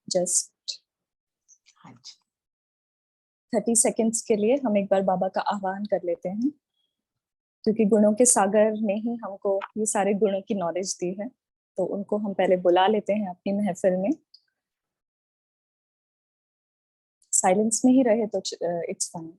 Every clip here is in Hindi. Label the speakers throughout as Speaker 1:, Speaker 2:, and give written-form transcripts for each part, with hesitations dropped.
Speaker 1: जस्ट
Speaker 2: हाँ जी
Speaker 1: 30 सेकेंड्स के लिए हम एक बार बाबा का आह्वान कर लेते हैं, क्योंकि गुणों के सागर ने ही हमको ये सारे गुणों की नॉलेज दी है। तो उनको हम पहले बुला लेते हैं अपनी महफिल में। साइलेंस में ही रहे तो इट्स फाइन।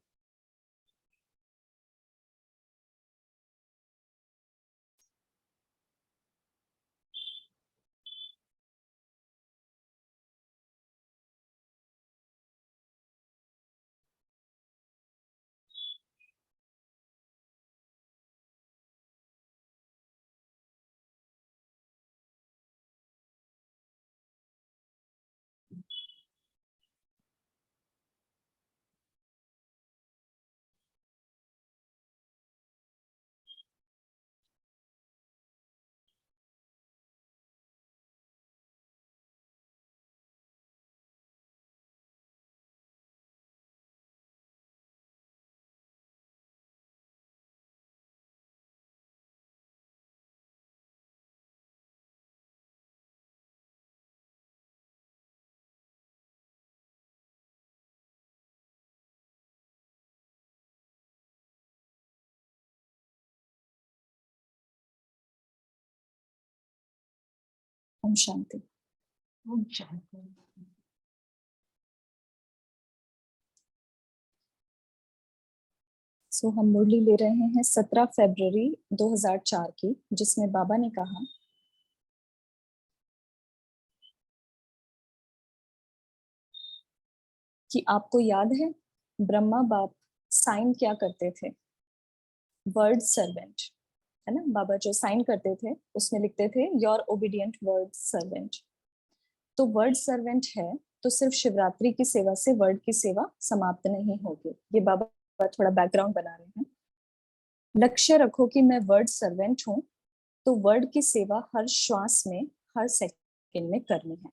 Speaker 1: ओम शांति।
Speaker 2: ओम शांति।
Speaker 1: सो हम मुरली ले रहे हैं 17 फरवरी 2004 की, जिसमें बाबा ने कहा कि आपको याद है ब्रह्मा बाप साइन क्या करते थे? वर्ड सर्वेंट, है ना। बाबा जो साइन करते थे उसमें लिखते थे योर ओबीडियंट वर्ड सर्वेंट। तो वर्ड सर्वेंट है तो सिर्फ शिवरात्रि की सेवा से वर्ड की सेवा समाप्त नहीं होगी। ये बाबा थोड़ा बैकग्राउंड बना रहे हैं। लक्ष्य रखो कि मैं वर्ड सर्वेंट हूँ, तो वर्ड की सेवा हर श्वास में, हर सेकंड में करनी है।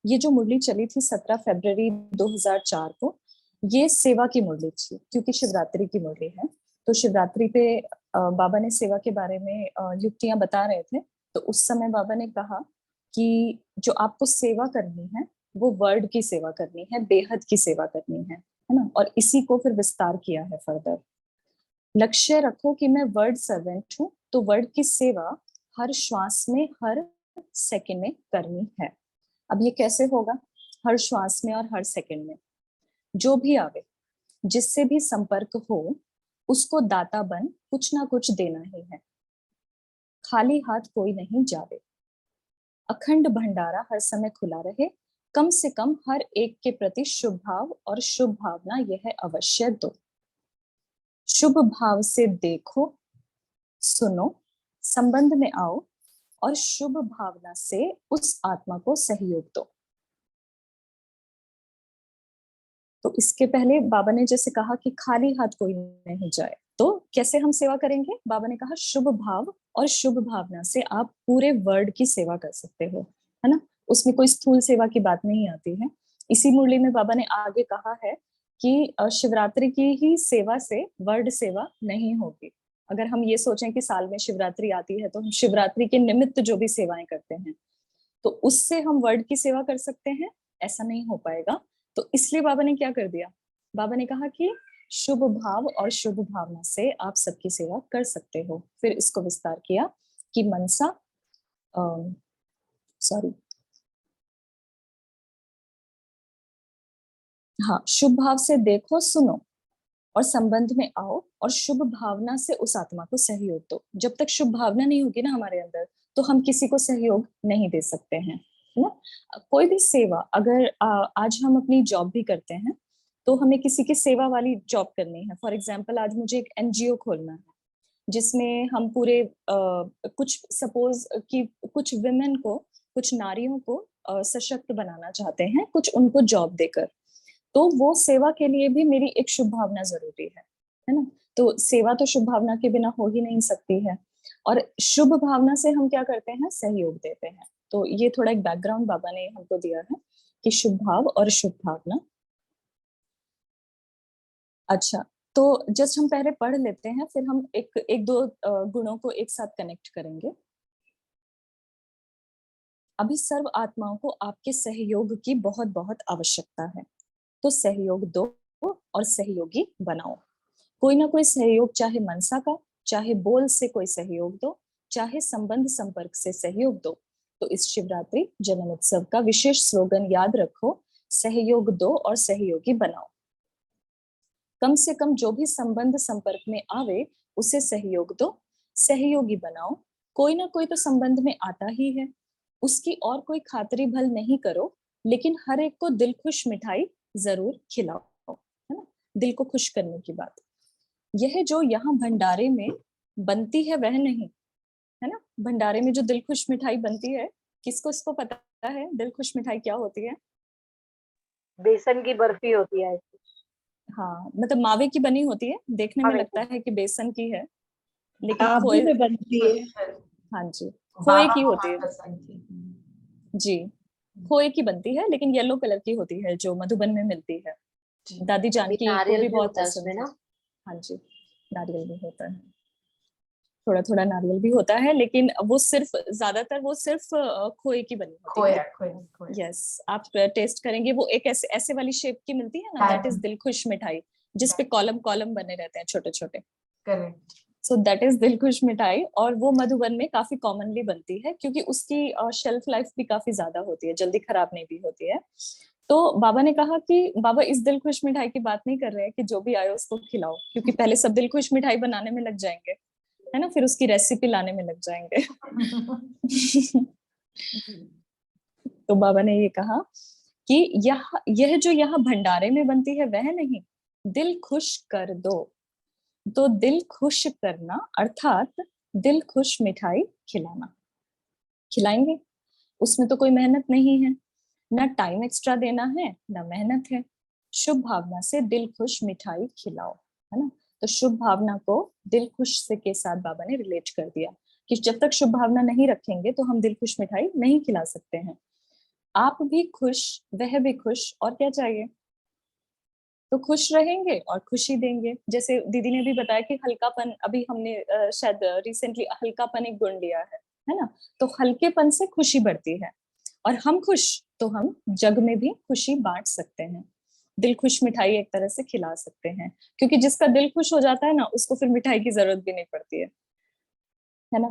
Speaker 1: ये जो मुरली चली थी 17 फरवरी 2004 को, ये सेवा की मुरली थी, क्योंकि शिवरात्रि की मुरली है। तो शिवरात्रि पे बाबा ने सेवा के बारे में युक्तियां बता रहे थे। तो उस समय बाबा ने कहा कि जो आपको सेवा करनी है वो वर्ड की सेवा करनी है, बेहद की सेवा करनी है ना। और इसी को फिर विस्तार किया है फर्दर। लक्ष्य रखो कि मैं वर्ड सर्वेंट हूँ, तो वर्ड की सेवा हर श्वास में, हर सेकंड में करनी है। अब ये कैसे होगा? हर श्वास में और हर सेकंड में जो भी आवे, जिससे भी संपर्क हो, उसको दाता बन कुछ ना कुछ देना ही है। खाली हाथ कोई नहीं जावे। अखंड भंडारा हर समय खुला रहे। कम से कम हर एक के प्रति शुभ भाव और शुभ भावना यह अवश्य दो। शुभ भाव से देखो, सुनो, संबंध में आओ और शुभ भावना से उस आत्मा को सहयोग दो। तो इसके पहले बाबा ने जैसे कहा कि खाली हाथ कोई नहीं जाए, तो कैसे हम सेवा करेंगे? बाबा ने कहा शुभ भाव और शुभ भावना से आप पूरे वर्ल्ड की सेवा कर सकते हो, है ना। उसमें कोई स्थूल सेवा की बात नहीं आती है। इसी मुरली में बाबा ने आगे कहा है कि शिवरात्रि की ही सेवा से वर्ल्ड सेवा नहीं होगी। अगर हम ये सोचें कि साल में शिवरात्रि आती है तो हम शिवरात्रि के निमित्त जो भी सेवाएं करते हैं तो उससे हम वर्ल्ड की सेवा कर सकते हैं, ऐसा नहीं हो पाएगा। तो इसलिए बाबा ने क्या कर दिया? बाबा ने कहा कि शुभ भाव और शुभ भावना से आप सबकी सेवा कर सकते हो। फिर इसको विस्तार किया कि मनसा सॉरी हाँ, शुभ भाव से देखो, सुनो और संबंध में आओ और शुभ भावना से उस आत्मा को सहयोग दो। जब तक शुभ भावना नहीं होगी ना हमारे अंदर, तो हम किसी को सहयोग नहीं दे सकते हैं, है ना। कोई भी सेवा, अगर आज हम अपनी जॉब भी करते हैं तो हमें किसी की सेवा वाली जॉब करनी है। फॉर एग्जाम्पल, आज मुझे एक एनजीओ खोलना है जिसमें हम पूरे कुछ सपोज कि कुछ विमेन को, कुछ नारियों को सशक्त बनाना चाहते हैं, कुछ उनको जॉब देकर। तो वो सेवा के लिए भी मेरी एक शुभ भावना जरूरी है ना। तो सेवा तो शुभ भावना के बिना हो ही नहीं सकती है। और शुभ भावना से हम क्या करते हैं? सहयोग देते हैं। तो ये थोड़ा एक बैकग्राउंड बाबा ने हमको दिया है कि शुभ भाव और शुभ भावना। अच्छा, तो जस्ट हम पहले पढ़ लेते हैं, फिर हम एक एक दो गुणों को एक साथ कनेक्ट करेंगे। अभी सर्व आत्माओं को आपके सहयोग की बहुत बहुत आवश्यकता है, तो सहयोग दो और सहयोगी बनाओ। कोई ना कोई सहयोग, चाहे मनसा का, चाहे बोल से कोई सहयोग दो, चाहे संबंध संपर्क से सहयोग दो। तो इस शिवरात्रि जन्म उत्सव का विशेष स्लोगन याद रखो, सहयोग दो और सहयोगी बनाओ। कम से कम जो भी संबंध संपर्क में आवे उसे सहयोग दो, सहयोगी बनाओ। कोई ना कोई तो संबंध में आता ही है, उसकी और कोई खातरी भल नहीं करो, लेकिन हर एक को दिल खुश मिठाई जरूर खिलाओ, है ना। दिल को खुश करने की बात। यह जो यहाँ भंडारे में बनती है वह नहीं, है ना। भंडारे में जो दिल खुश मिठाई बनती है, किसको इसको पता है दिल खुश मिठाई क्या होती है?
Speaker 3: बेसन की बर्फी होती है।
Speaker 1: हाँ, मतलब मावे की बनी होती है, देखने में
Speaker 3: मावे
Speaker 1: लगता
Speaker 3: की।
Speaker 1: है कि बेसन की है, लेकिन
Speaker 2: आबू
Speaker 1: खोए,
Speaker 2: में बनती है।
Speaker 1: हाँ जी, खोए
Speaker 2: बाबा
Speaker 1: की
Speaker 2: को
Speaker 1: होती है
Speaker 2: बहुत पसंद थी।
Speaker 1: जी। खोए की बनती है, लेकिन येलो कलर की होती है, जो मधुबन में मिलती है।
Speaker 2: जी।
Speaker 1: दादी
Speaker 3: अभी
Speaker 1: जानकी को
Speaker 3: नारियल
Speaker 1: भी
Speaker 3: भी
Speaker 1: बहुत
Speaker 3: होता है
Speaker 1: पसंद
Speaker 3: उसमें
Speaker 1: है।
Speaker 3: ना।
Speaker 1: हाँ जी, नारियल भी होता है, थोड़ा थोड़ा नारियल भी होता है, लेकिन वो सिर्फ, ज्यादातर वो सिर्फ खोए की बनी होती है।
Speaker 2: खोया खोया खोया।
Speaker 1: यस, आप टेस्ट करेंगे, वो एक ऐसे ऐसे वाली शेप की मिलती है ना, दैट इज दिल खुश मिठाई, जिसपे कॉलम कॉलम बने रहते हैं छोटे छोटे।
Speaker 2: करेक्ट।
Speaker 1: सो दैट इज दिल खुश मिठाई, और वो मधुबन में काफी कॉमनली बनती है, क्योंकि उसकी शेल्फ लाइफ भी काफी ज्यादा होती है, जल्दी खराब नहीं भी होती है। तो बाबा ने कहा कि बाबा इस दिल खुश मिठाई की बात नहीं कर रहे हैं कि जो भी आए उसको खिलाओ, क्योंकि पहले सब दिल खुश मिठाई बनाने में लग जाएंगे, है ना, फिर उसकी रेसिपी लाने में लग जाएंगे। तो बाबा ने ये कहा कि यह जो यहाँ भंडारे में बनती है वह नहीं, दिल खुश कर दो। तो दिल खुश करना अर्थात दिल खुश मिठाई खिलाना। खिलाएंगे, उसमें तो कोई मेहनत नहीं है, ना टाइम एक्स्ट्रा देना है, ना मेहनत है। शुभ भावना से दिल खुश मिठाई खिलाओ, है ना। तो शुभ भावना को दिल खुश से के साथ बाबा ने रिलेट कर दिया कि जब तक शुभ भावना नहीं रखेंगे तो हम दिल खुश मिठाई नहीं खिला सकते हैं। आप भी खुश, वह भी खुश, और क्या चाहिए। तो खुश रहेंगे और खुशी देंगे। जैसे दीदी ने भी बताया कि हल्कापन, अभी हमने शायद रिसेंटली हल्कापन एक गुण लिया है ना। तो हल्केपन से खुशी बढ़ती है, और हम खुश तो हम जग में भी खुशी बांट सकते हैं। दिल खुश मिठाई एक तरह से खिला सकते हैं, क्योंकि जिसका दिल खुश हो जाता है ना, उसको फिर मिठाई की जरूरत भी नहीं पड़ती है ना।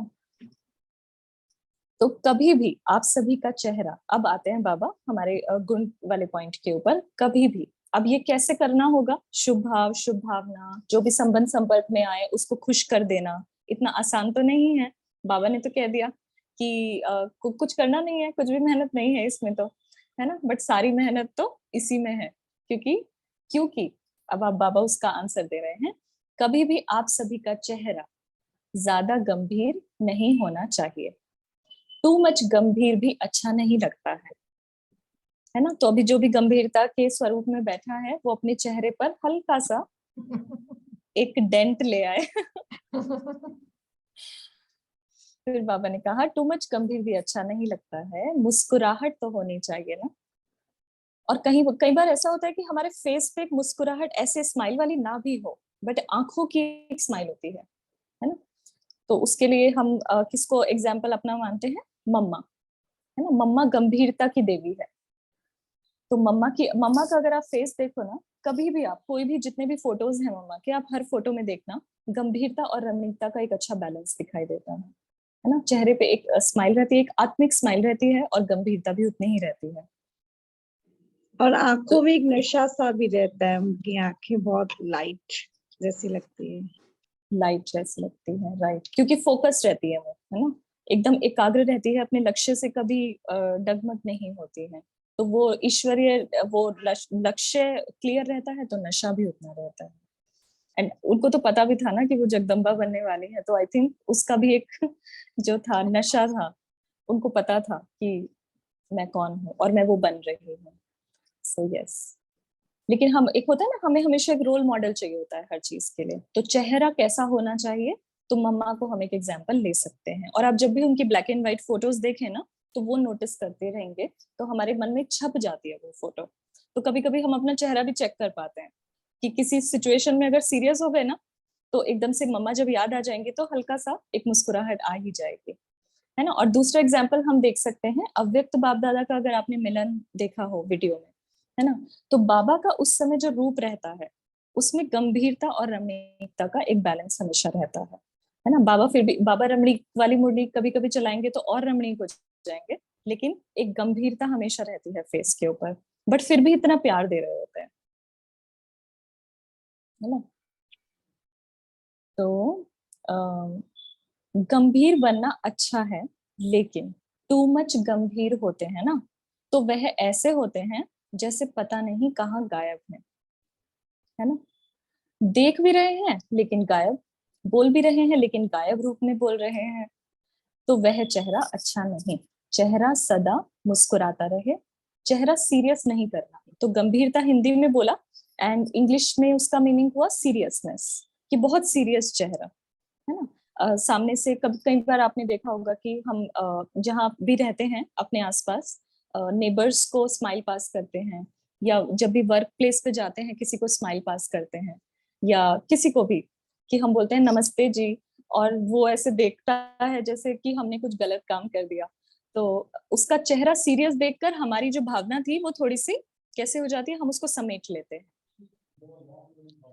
Speaker 1: तो कभी भी आप सभी का चेहरा, अब आते हैं बाबा हमारे गुण वाले पॉइंट के ऊपर, कभी भी। अब ये कैसे करना होगा? शुभ भाव, शुभ भावना, जो भी संबंध संपर्क में आए उसको खुश कर देना, इतना आसान तो नहीं है। बाबा ने तो कह दिया कि कुछ करना नहीं है, कुछ भी मेहनत नहीं है इसमें तो, है ना। बट सारी मेहनत तो इसी में है, क्योंकि क्योंकि अब आप बाबा उसका आंसर दे रहे हैं। कभी भी आप सभी का चेहरा ज्यादा गंभीर नहीं होना चाहिए। टू मच गंभीर भी अच्छा नहीं लगता है ना। तो अभी जो भी गंभीरता के स्वरूप में बैठा है, वो अपने चेहरे पर हल्का सा एक डेंट ले आए। फिर बाबा ने कहा टू मच गंभीर भी अच्छा नहीं लगता है, मुस्कुराहट तो होनी चाहिए ना। और कहीं कई बार ऐसा होता है कि हमारे फेस पे एक मुस्कुराहट, ऐसे स्माइल वाली ना भी हो, बट आंखों की एक स्माइल होती है ना। तो उसके लिए हम किसको एग्जाम्पल अपना मानते हैं? मम्मा, है ना। मम्मा गंभीरता की देवी है। तो मम्मा का अगर आप फेस देखो ना, कभी भी आप कोई भी, जितने भी फोटोज हैं मम्मा के, आप हर फोटो में देखना, गंभीरता और रमणीकता का एक अच्छा बैलेंस दिखाई देता है ना। चेहरे पे एक स्माइल रहती है, एक आत्मिक स्माइल रहती है, और गंभीरता भी उतनी ही रहती है।
Speaker 2: और आंखों में एक नशा सा भी रहता है, उनकी आंखें बहुत लाइट जैसी लगती है।
Speaker 1: लाइट जैसी लगती है, राइट, क्योंकि फोकस रहती है वो, है ना। एकदम एकाग्र रहती है अपने लक्ष्य से, कभी डगमग नहीं होती है। तो वो ईश्वरीय, वो लक्ष्य क्लियर रहता है, तो नशा भी उतना रहता है। एंड उनको तो पता भी था ना कि वो जगदम्बा बनने वाली है, तो आई थिंक उसका भी एक जो था नशा था, उनको पता था कि मैं कौन हूँ और मैं वो बन रही हूँ। So yes. लेकिन हम, एक होता है ना, हमें हमेशा एक रोल मॉडल चाहिए होता है हर चीज के लिए। तो चेहरा कैसा होना चाहिए, तो मम्मा को हम एक एग्जाम्पल ले सकते हैं। और आप जब भी उनकी ब्लैक एंड व्हाइट फोटोज देखें ना, तो वो नोटिस करते रहेंगे, तो हमारे मन में छप जाती है वो फोटो। तो कभी कभी हम अपना चेहरा भी चेक कर पाते हैं कि किसी सिचुएशन में अगर सीरियस हो गए ना, तो एकदम से मम्मा जब याद आ जाएंगे, तो हल्का सा एक मुस्कुराहट आ ही जाएगी। है ना। और दूसरा एग्जाम्पल हम देख सकते हैं अव्यक्त बाप दादा का, अगर आपने मिलन देखा हो वीडियो में, है ना, तो बाबा का उस समय जो रूप रहता है उसमें गंभीरता और रमणीकता का एक बैलेंस हमेशा रहता है ना। बाबा फिर भी, बाबा रमणीक वाली मुरली कभी कभी चलाएंगे तो और रमणीक हो जाएंगे, लेकिन एक गंभीरता हमेशा रहती है फेस के ऊपर, बट फिर भी इतना प्यार दे रहे होते हैं, है ना। तो गंभीर बनना अच्छा है, लेकिन टू मच गंभीर होते हैं ना, तो वह ऐसे होते हैं जैसे पता नहीं कहाँ गायब है ना। देख भी रहे हैं लेकिन गायब, बोल भी रहे हैं लेकिन गायब रूप में बोल रहे हैं। तो वह चेहरा अच्छा नहीं। चेहरा सदा मुस्कुराता रहे, चेहरा सीरियस नहीं करना। तो गंभीरता हिंदी में बोला, एंड इंग्लिश में उसका मीनिंग हुआ सीरियसनेस, कि बहुत सीरियस चेहरा, है ना। सामने से कभी कई बार आपने देखा होगा कि हम जहाँ भी रहते हैं अपने आसपास नेबर्स को स्माइल पास करते हैं, या जब भी वर्क प्लेस पे जाते हैं किसी को स्माइल पास करते हैं, या किसी को भी कि हम बोलते हैं नमस्ते जी, और वो ऐसे देखता है जैसे कि हमने कुछ गलत काम कर दिया, तो उसका चेहरा सीरियस देखकर हमारी जो भावना थी वो थोड़ी सी कैसे हो जाती है, हम उसको समेट लेते हैं,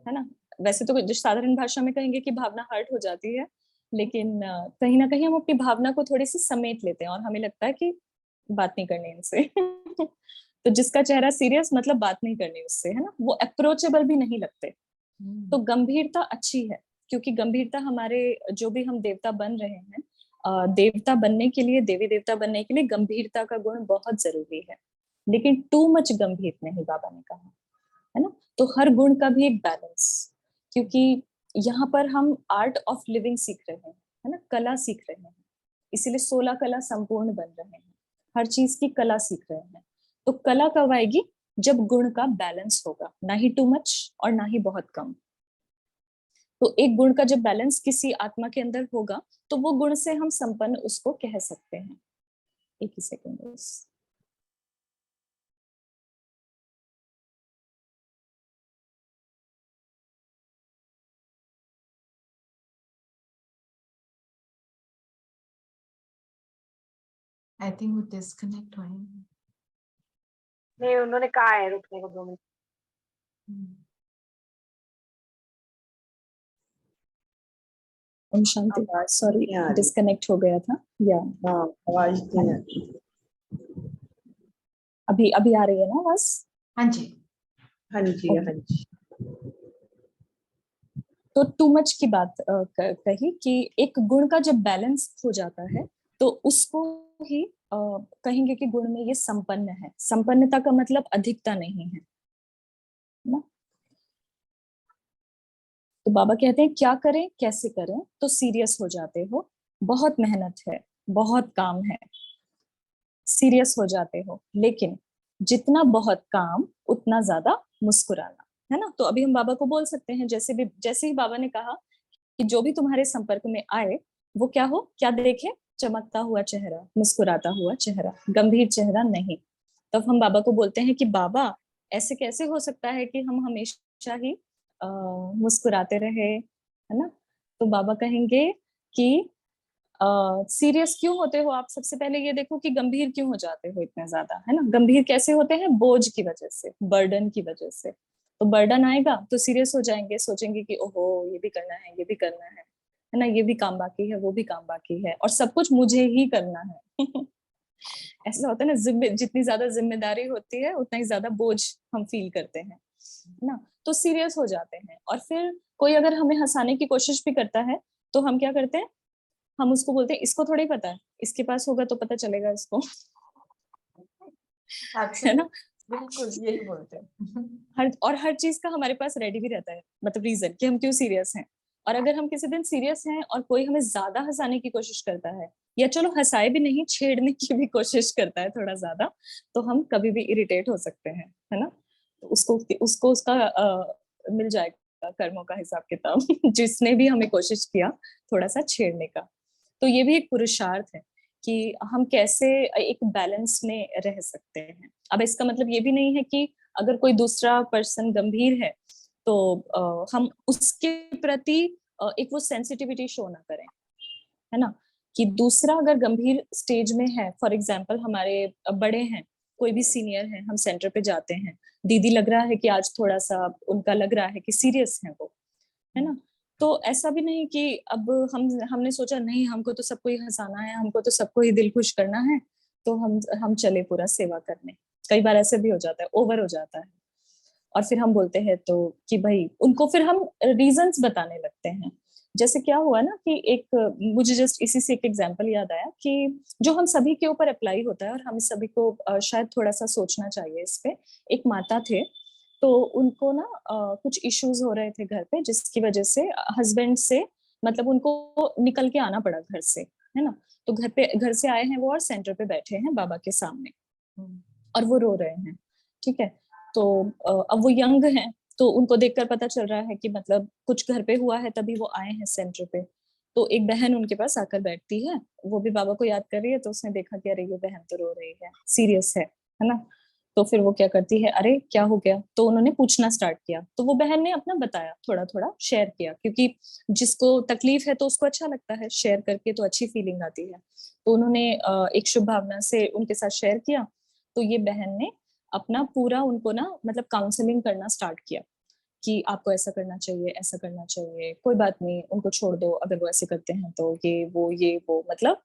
Speaker 1: है ना। वैसे तो जो साधारण भाषा में कहेंगे कि भावना हर्ट हो जाती है, लेकिन कहीं ना कहीं हम अपनी भावना को थोड़ी सी समेट लेते हैं और हमें लगता है कि बात नहीं करनी इनसे। तो जिसका चेहरा सीरियस मतलब बात नहीं करनी उससे, है ना, वो अप्रोचेबल भी नहीं लगते। तो गंभीरता अच्छी है, क्योंकि गंभीरता हमारे जो भी हम देवता बन रहे हैं, देवता बनने के लिए, देवी देवता बनने के लिए गंभीरता का गुण बहुत जरूरी है, लेकिन टू मच गंभीर नहीं, बाबा ने कहा, है ना। तो हर गुण का भी एक बैलेंस, क्योंकि यहाँ पर हम आर्ट ऑफ लिविंग सीख रहे हैं, है ना, कला सीख रहे हैं, इसीलिए 16 कला संपूर्ण बन रहे हैं, हर चीज की कला सीख रहे हैं। तो कला कब आएगी, जब गुण का बैलेंस होगा, ना ही टू मच और ना ही बहुत कम। तो एक गुण का जब बैलेंस किसी आत्मा के अंदर होगा, तो वो गुण से हम संपन्न उसको कह सकते हैं। एक ही सेकंड बस।
Speaker 4: आई थिंक वो डिस्कनेक्ट हुए हैं।
Speaker 3: नहीं, उन्होंने कहा है रुकने को 2 मिनट।
Speaker 1: ओम शांति।
Speaker 2: आवाज
Speaker 1: सॉरी,
Speaker 2: नहीं आ रही।
Speaker 1: डिस्कनेक्ट हो गया था या
Speaker 2: हाँ, आवाज नहीं आ रही।
Speaker 1: अभी अभी आ रही है ना आवाज?
Speaker 4: हाँ जी।
Speaker 2: हाँ जी, हाँ जी।
Speaker 1: तो टू मच की बात कही कि एक गुण का जब बैलेंस हो जाता है तो उसको ही कहेंगे कि गुण में ये संपन्न है। संपन्नता का मतलब अधिकता नहीं है ना। तो बाबा कहते हैं क्या करें कैसे करें, तो सीरियस हो जाते हो, बहुत मेहनत है, बहुत काम है, सीरियस हो जाते हो, लेकिन जितना बहुत काम उतना ज्यादा मुस्कुराना, है ना। तो अभी हम बाबा को बोल सकते हैं, जैसे ही बाबा ने कहा कि जो भी तुम्हारे संपर्क में आए वो क्या हो, क्या देखे, चमकता हुआ चेहरा, मुस्कुराता हुआ चेहरा, गंभीर चेहरा नहीं। तब हम बाबा को बोलते हैं कि बाबा ऐसे कैसे हो सकता है कि हम हमेशा ही मुस्कुराते रहे, है ना। तो बाबा कहेंगे कि सीरियस क्यों होते हो आप, सबसे पहले ये देखो कि गंभीर क्यों हो जाते हो इतने ज्यादा, है ना। गंभीर कैसे होते हैं, बोझ की वजह से, बर्डन की वजह से। तो बर्डन आएगा तो सीरियस हो जाएंगे, सोचेंगे कि ओहो ये भी करना है, ये भी करना है ना, ये भी काम बाकी है, वो भी काम बाकी है, और सब कुछ मुझे ही करना है। ऐसा होता है ना, जितनी ज्यादा जिम्मेदारी होती है उतना ही ज्यादा बोझ हम फील करते हैं, है ना। तो सीरियस हो जाते हैं, और फिर कोई अगर हमें हंसाने की कोशिश भी करता है तो हम क्या करते हैं, हम उसको बोलते हैं इसको थोड़ी पता है, इसके पास होगा तो पता चलेगा इसको। है ना।
Speaker 4: बिल्कुल यही बोलते हैं।
Speaker 1: हर चीज का हमारे पास रेडी भी रहता है, मतलब रीजन कि हम क्यों सीरियस हैं। और अगर हम किसी दिन सीरियस हैं और कोई हमें ज्यादा हंसाने की कोशिश करता है, या चलो हंसाए भी नहीं, छेड़ने की भी कोशिश करता है थोड़ा ज्यादा, तो हम कभी भी इरिटेट हो सकते हैं, है ना। तो उसको उसको उसका मिल जाएगा कर्मों का हिसाब किताब। जिसने भी हमें कोशिश किया थोड़ा सा छेड़ने का। तो ये भी एक पुरुषार्थ है कि हम कैसे एक बैलेंस में रह सकते हैं। अब इसका मतलब ये भी नहीं है कि अगर कोई दूसरा पर्सन गंभीर है तो हम उसके प्रति एक वो सेंसिटिविटी शो ना करें, है ना। कि दूसरा अगर गंभीर स्टेज में है, फॉर एग्जाम्पल हमारे बड़े हैं, कोई भी सीनियर है, हम सेंटर पे जाते हैं, दीदी लग रहा है कि आज थोड़ा सा उनका लग रहा है कि सीरियस है वो, है ना, तो ऐसा भी नहीं कि अब हमने सोचा नहीं हमको तो सबको ही हंसाना है, हमको तो सबको ही दिल खुश करना है, तो हम चले पूरा सेवा करने। कई बार ऐसे भी हो जाता है, ओवर हो जाता है, और फिर हम बोलते हैं तो कि भाई उनको फिर हम रीजंस बताने लगते हैं। जैसे क्या हुआ ना कि एक मुझे जस्ट इसी से एक एग्जांपल याद आया कि जो हम सभी के ऊपर अप्लाई होता है और हम सभी को शायद थोड़ा सा सोचना चाहिए इस पे। एक माता थे, तो उनको ना कुछ इश्यूज हो रहे थे घर पे, जिसकी वजह से हस्बैंड से मतलब उनको निकल के आना पड़ा घर से, है ना। तो घर से आए हैं वो और सेंटर पे बैठे हैं बाबा के सामने, और वो रो रहे हैं, ठीक है। तो अब वो यंग हैं, तो उनको देखकर पता चल रहा है कि मतलब कुछ घर पे हुआ है, तभी वो आए हैं सेंटर पे। तो एक बहन उनके पास आकर बैठती है, वो भी बाबा को याद कर रही है, तो उसने देखा कि अरे ये बहन तो रो रही है, सीरियस है ना। तो फिर वो क्या करती है, अरे क्या हो गया, तो उन्होंने पूछना स्टार्ट किया। तो वो बहन ने अपना बताया, थोड़ा थोड़ा शेयर किया, क्योंकि जिसको तकलीफ है तो उसको अच्छा लगता है, शेयर करके तो अच्छी फीलिंग आती है। तो उन्होंने एक शुभ भावना से उनके साथ शेयर किया। तो ये बहन ने अपना पूरा उनको ना मतलब काउंसलिंग करना स्टार्ट किया कि आपको ऐसा करना चाहिए, ऐसा करना चाहिए, कोई बात नहीं, उनको छोड़ दो, अगर वो ऐसे करते हैं तो ये वो मतलब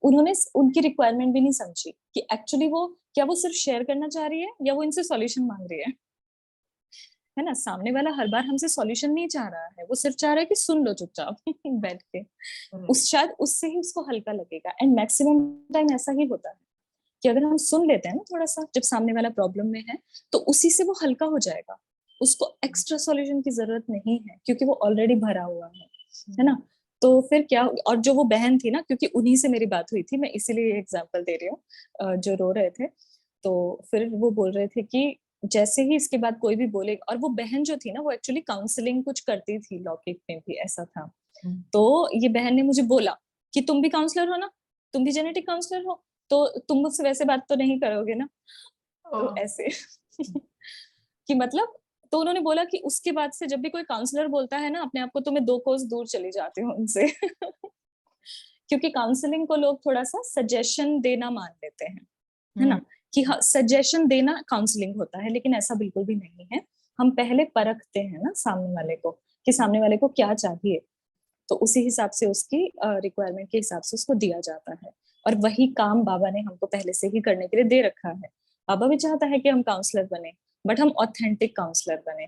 Speaker 1: उन्होंने उनकी रिक्वायरमेंट भी नहीं समझी कि एक्चुअली वो क्या वो सिर्फ शेयर करना चाह रही है या वो इनसे सॉल्यूशन मांग रही है ना। सामने वाला हर बार हमसे सॉल्यूशन नहीं चाह रहा है, वो सिर्फ चाह रहा है कि सुन लो चुपचाप बैठ के, उस शायद उससे ही उसको हल्का लगेगा। एंड मैक्सिमम टाइम ऐसा ही होता है कि अगर हम सुन लेते हैं ना थोड़ा सा, जब सामने वाला प्रॉब्लम में है, तो उसी से वो हल्का हो जाएगा, उसको एक्स्ट्रा सॉल्यूशन की जरूरत नहीं है, क्योंकि वो ऑलरेडी भरा हुआ है ना। तो फिर क्या, और जो वो बहन थी ना, क्योंकि उन्हीं से मेरी बात हुई थी, मैं इसीलिए एग्जांपल दे रही हूँ, जो रो रहे थे। तो फिर वो बोल रहे थे कि जैसे ही इसके बाद कोई भी बोले, और वो बहन जो थी ना वो एक्चुअली काउंसलिंग कुछ करती थी, लौकिक में भी ऐसा था। तो ये बहन ने मुझे बोला कि तुम भी काउंसलर हो ना, तुम भी जेनेटिक काउंसलर हो, तो तुम मुझसे वैसे बात तो नहीं करोगे ना। तो ऐसे कि मतलब, तो उन्होंने बोला कि उसके बाद से जब भी कोई काउंसलर बोलता है ना अपने आप को, तो मैं 2 कोस दूर चली जाती हूँ उनसे क्योंकि काउंसलिंग को लोग थोड़ा सा सजेशन देना मान लेते हैं, है ना, कि हाँ सजेशन देना काउंसलिंग होता है, लेकिन ऐसा बिल्कुल भी नहीं है। हम पहले परखते हैं ना सामने वाले को, कि सामने वाले को क्या चाहिए, तो उसी हिसाब से उसकी रिक्वायरमेंट के हिसाब से उसको दिया जाता है। और वही काम बाबा ने हमको पहले से ही करने के लिए दे रखा है। बाबा भी चाहता है कि हम काउंसलर बने, बट हम ऑथेंटिक काउंसलर बने,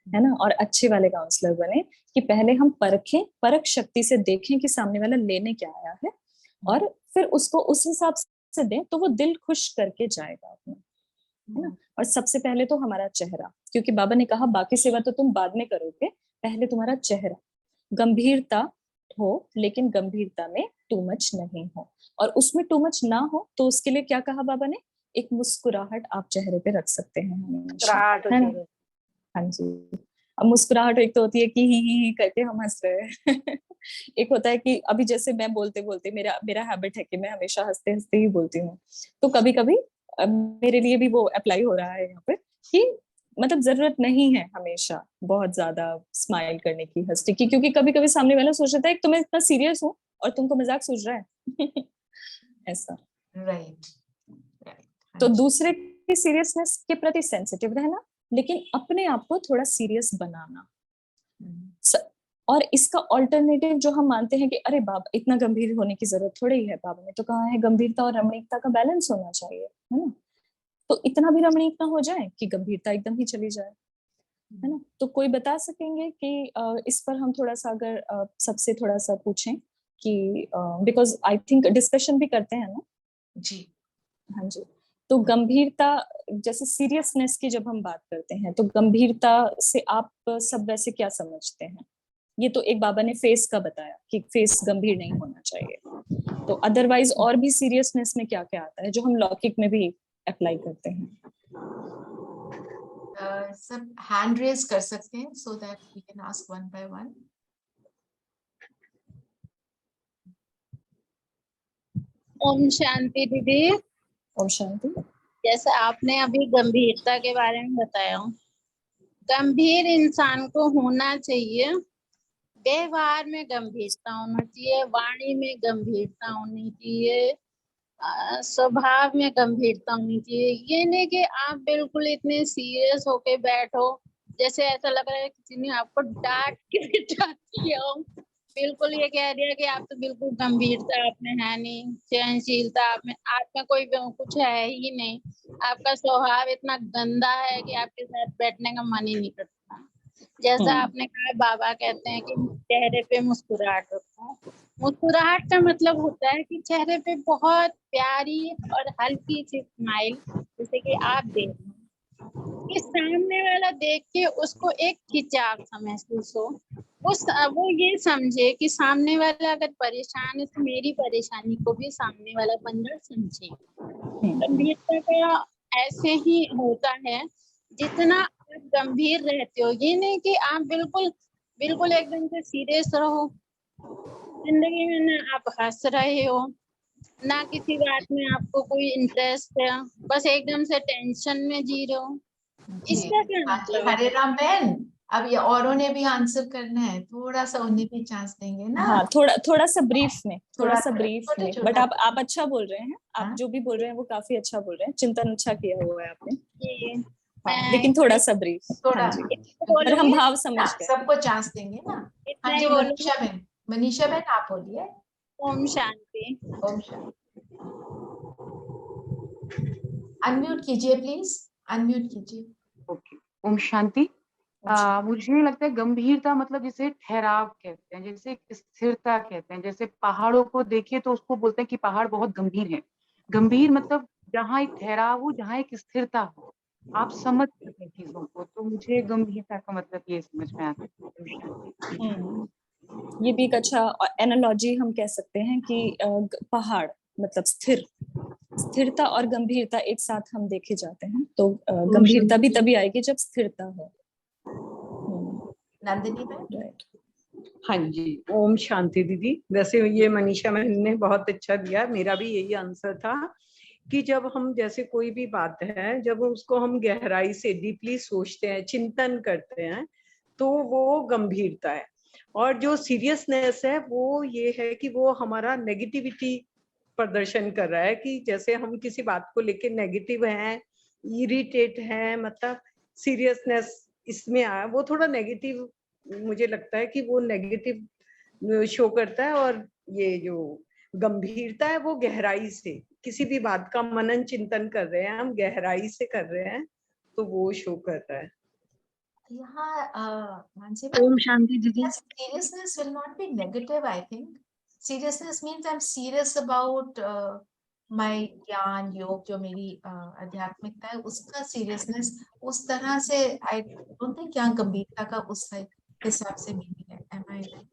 Speaker 1: है ना, और अच्छे वाले काउंसलर बने, कि पहले हम परखें, परख शक्ति से देखें कि सामने वाला लेने क्या आया है, और फिर उसको उस हिसाब से दें, तो वो दिल खुश करके जाएगा अपना, है ना। और सबसे पहले तो हमारा चेहरा, क्योंकि बाबा ने कहा बाकी सेवा तो तुम बाद में करोगे, पहले तुम्हारा चेहरा, गंभीरता हो, लेकिन गंभीरता में टू मच नहीं हो, और उसमें टू मच ना हो, तो उसके लिए क्या कहा बाबा ने, एक मुस्कुराहट आप चेहरे पे रख सकते हैं हमेशा, है ना। हाँ जी। अब मुस्कुराहट एक तो होती है कि ही करके हम हंस रहे हैं एक होता है कि अभी जैसे मैं बोलते बोलते, मेरा मेरा हैबिट है कि मैं हमेशा हंसते हंसते ही बोलती हूँ, तो कभी कभी मेरे लिए भी वो अप्लाई हो रहा है यहाँ पे, कि मतलब जरूरत नहीं है हमेशा बहुत ज्यादा स्माइल करने की, हंसने की, क्योंकि कभी कभी सामने वाला सोच रहा है कि मैं इतना सीरियस हूँ और तुमको मजाक सूझ रहा है ऐसा।
Speaker 4: Right.
Speaker 1: तो दूसरे की सीरियसनेस के प्रति सेंसिटिव रहना, लेकिन अपने आप को थोड़ा सीरियस बनाना। और इसका ऑल्टरनेटिव जो हम मानते हैं कि अरे बाबा इतना गंभीर होने की जरूरत थोड़ी है, बाबा ने तो कहा है गंभीरता और रमणीकता का बैलेंस होना चाहिए, है ना। तो इतना भी रमणीक ना हो जाए कि गंभीरता एकदम ही चली जाए, है ना। तो कोई बता सकेंगे कि इस पर हम थोड़ा सा अगर सबसे थोड़ा सा पूछें कि बिकॉज आई थिंक डिस्कशन भी करते हैं ना
Speaker 4: जी।
Speaker 1: हाँ जी। तो गंभीरता, जैसे सीरियसनेस की जब हम बात करते हैं, तो गंभीरता से आप सब वैसे क्या समझते हैं। ये तो एक बाबा ने फेस का बताया कि फेस गंभीर नहीं होना चाहिए, तो अदरवाइज और भी सीरियसनेस में क्या क्या आता है जो हम लौकिक में भी अप्लाई करते हैं।
Speaker 4: सब हैंड रेज कर सकते हैं so that we can ask one by one.
Speaker 5: Om Shanti दीदी।
Speaker 1: ओम शांति।
Speaker 5: जैसे आपने अभी गंभीरता के बारे में बताया, गंभीर इंसान को होना चाहिए व्यवहार में गंभीरता होना चाहिए, वाणी में गंभीरता होनी चाहिए, स्वभाव में गंभीरता होनी चाहिए। ये नहीं कि आप बिल्कुल इतने सीरियस होके बैठो, जैसे ऐसा लग रहा है किसी ने आपको डांट के बिठा दिया हो। बिल्कुल ये कह दिया कि आप तो बिल्कुल गंभीरता आप में है नहीं, सहनशीलता आप में कोई कुछ है ही नहीं। आपका स्वभाव इतना गंदा है कि आपके साथ बैठने का मन ही नहीं करता। जैसा आपने कहा, बाबा कहते हैं कि चेहरे पे मुस्कुराहट रखो। मुस्कुराहट का मतलब होता है कि चेहरे पे बहुत प्यारी और हल्की सी स्माइल, जैसे कि आप देख रहे हो, कि सामने वाला देख के उसको एक खिंचाव सा महसूस हो, वो ये समझे कि सामने वाला अगर परेशान है तो मेरी परेशानी को भी सामने वाला बंदा समझे। गंभीरता का ऐसे ही होता है, जितना आप गंभीर रहते हो, ये नहीं कि आप बिल्कुल बिल्कुल एकदम से सीरियस रहो। जिंदगी में ना आप हंस रहे हो, ना किसी बात में आपको कोई इंटरेस्ट है, बस एकदम से टेंशन में जी रहे हो। इसका क्या
Speaker 4: हाँ जी,
Speaker 5: मतलब है?
Speaker 4: हरे राम बहन, अब ये औरों ने भी आंसर करना है, थोड़ा सा उन्हें भी चांस देंगे ना।
Speaker 1: हाँ, थोड़ा सा ब्रीफ में, थोड़ा सा ब्रीफ
Speaker 4: छोटा
Speaker 1: में,
Speaker 4: छोटा
Speaker 1: बट आप अच्छा बोल रहे हैं, आप
Speaker 4: हाँ?
Speaker 1: जो भी बोल रहे हैं वो काफी अच्छा बोल रहे हैं, चिंतन अच्छा किया हुआ है आपने।
Speaker 5: ये
Speaker 1: हाँ,
Speaker 5: मैं
Speaker 1: लेकिन थोड़ा सा ब्रीफ।
Speaker 4: थोड़ा
Speaker 1: हाँ जी,
Speaker 5: इतना
Speaker 1: पर हम
Speaker 5: बोलूंगी,
Speaker 1: भाव
Speaker 4: ना,
Speaker 1: समझ गए।
Speaker 4: सबको चांस देंगे ना।
Speaker 5: इतना
Speaker 4: हाँ
Speaker 5: ही
Speaker 4: जी,
Speaker 5: बोलूंगी।
Speaker 4: मनीषा बहन आप बोलिए।
Speaker 5: ओम शांति।
Speaker 4: ओम शांति। अनम्यूट कीजिए प्लीज, अनम्यूट कीजिए।
Speaker 6: ओके। ओम शांति।
Speaker 1: जी।
Speaker 6: मुझे लगता है गंभीरता मतलब जिसे ठहराव कहते हैं, जैसे स्थिरता कहते हैं। जैसे पहाड़ों को देखिए तो उसको बोलते हैं कि पहाड़ बहुत गंभीर है। गंभीर मतलब जहाँ एक ठहराव हो, जहाँ एक स्थिरता हो, आप समझ सकें चीजों को। तो मुझे गंभीरता का मतलब ये समझ में आता है। ओम शांति।
Speaker 1: ये भी एक अच्छा एनालॉजी हम कह सकते हैं कि पहाड़ मतलब स्थिरता और गंभीरता एक साथ हम देखे जाते हैं, तो गंभीरता भी तभी आएगी जब स्थिरता हो।
Speaker 4: नंदिनी बहन।
Speaker 1: राइट।
Speaker 2: हाँ जी, ओम शांति दीदी। वैसे ये मनीषा बहन ने बहुत अच्छा दिया, मेरा भी यही आंसर था कि जब हम जैसे कोई भी बात है, जब उसको हम गहराई से डीपली सोचते हैं, चिंतन करते हैं, तो वो गंभीरता है। और जो सीरियसनेस है वो ये है कि वो हमारा नेगेटिविटी प्रदर्शन कर रहा है, कि जैसे हम किसी बात को लेके नेगेटिव हैं, इरिटेट हैं, मतलब सीरियसनेस इसमें आया, वो थोड़ा नेगेटिव मुझे लगता है कि वो नेगेटिव शो करता है। और ये जो गंभीरता है वो गहराई से किसी भी बात का मनन चिंतन कर रहे हैं, हम गहराई से कर रहे हैं, तो वो शो कर रहा है।
Speaker 4: यहाँ मानसी
Speaker 7: ओम शांति दीदी।
Speaker 4: seriousness will not be negative, I think. Seriousness means I'm serious about my ज्ञान योग, जो मेरी आध्यात्मिकता है उसका सीरियसनेस उस तरह से आई डोंट थिंक यहाँ गंभीरता का उस हिसाब से मीनिंग है। Am I right?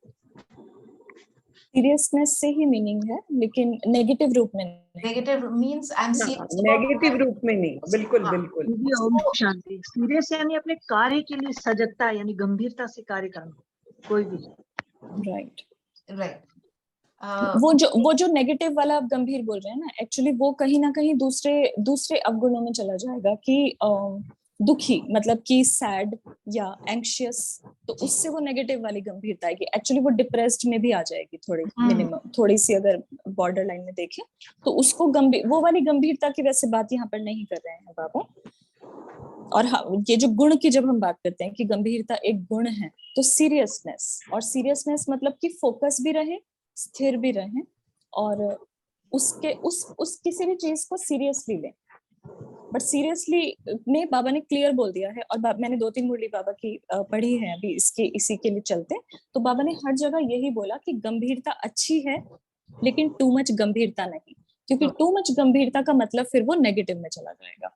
Speaker 1: सीरियसनेस से ही मीनिंग है, लेकिन नेगेटिव रूप में नहीं।
Speaker 4: Negative means I'm serious about
Speaker 2: negative रूप में नहीं, बिल्कुल
Speaker 4: हाँ।
Speaker 2: बिल्कुल।
Speaker 7: दीदी ओम शांति। सीरियस यानी अपने कार्य के लिए सजगता, यानी गंभीरता से कार्य करना कोई भी।
Speaker 1: राइट।
Speaker 4: राइट।
Speaker 1: वो जो नेगेटिव वाला आप गंभीर बोल रहे हैं ना, एक्चुअली वो कहीं ना कहीं दूसरे अवगुणों में चला जाएगा कि दुखी मतलब कि सैड या एंग्शियस, तो उससे वो नेगेटिव वाली गंभीरता आएगी। एक्चुअली वो डिप्रेस्ड में भी आ जाएगी थोड़ी, मिनिमम थोड़ी सी अगर बॉर्डर लाइन में देखें तो उसको वो वाली गंभीरता की वैसे बात यहाँ पर नहीं कर रहे हैं बाबा। और हाँ, ये जो गुण की जब हम बात करते हैं कि गंभीरता एक गुण है, तो सीरियसनेस मतलब कि फोकस भी रहे, स्थिर भी रहे, और उसके उस किसी भी चीज को सीरियसली लें। बट सीरियसली में बाबा ने क्लियर बोल दिया है, और मैंने 2-3 मुरली बाबा की पढ़ी है अभी इसी के लिए चलते, तो बाबा ने हर जगह यही बोला कि गंभीरता अच्छी है लेकिन टू मच गंभीरता नहीं, क्योंकि टू मच गंभीरता का मतलब फिर वो नेगेटिव में चला जाएगा,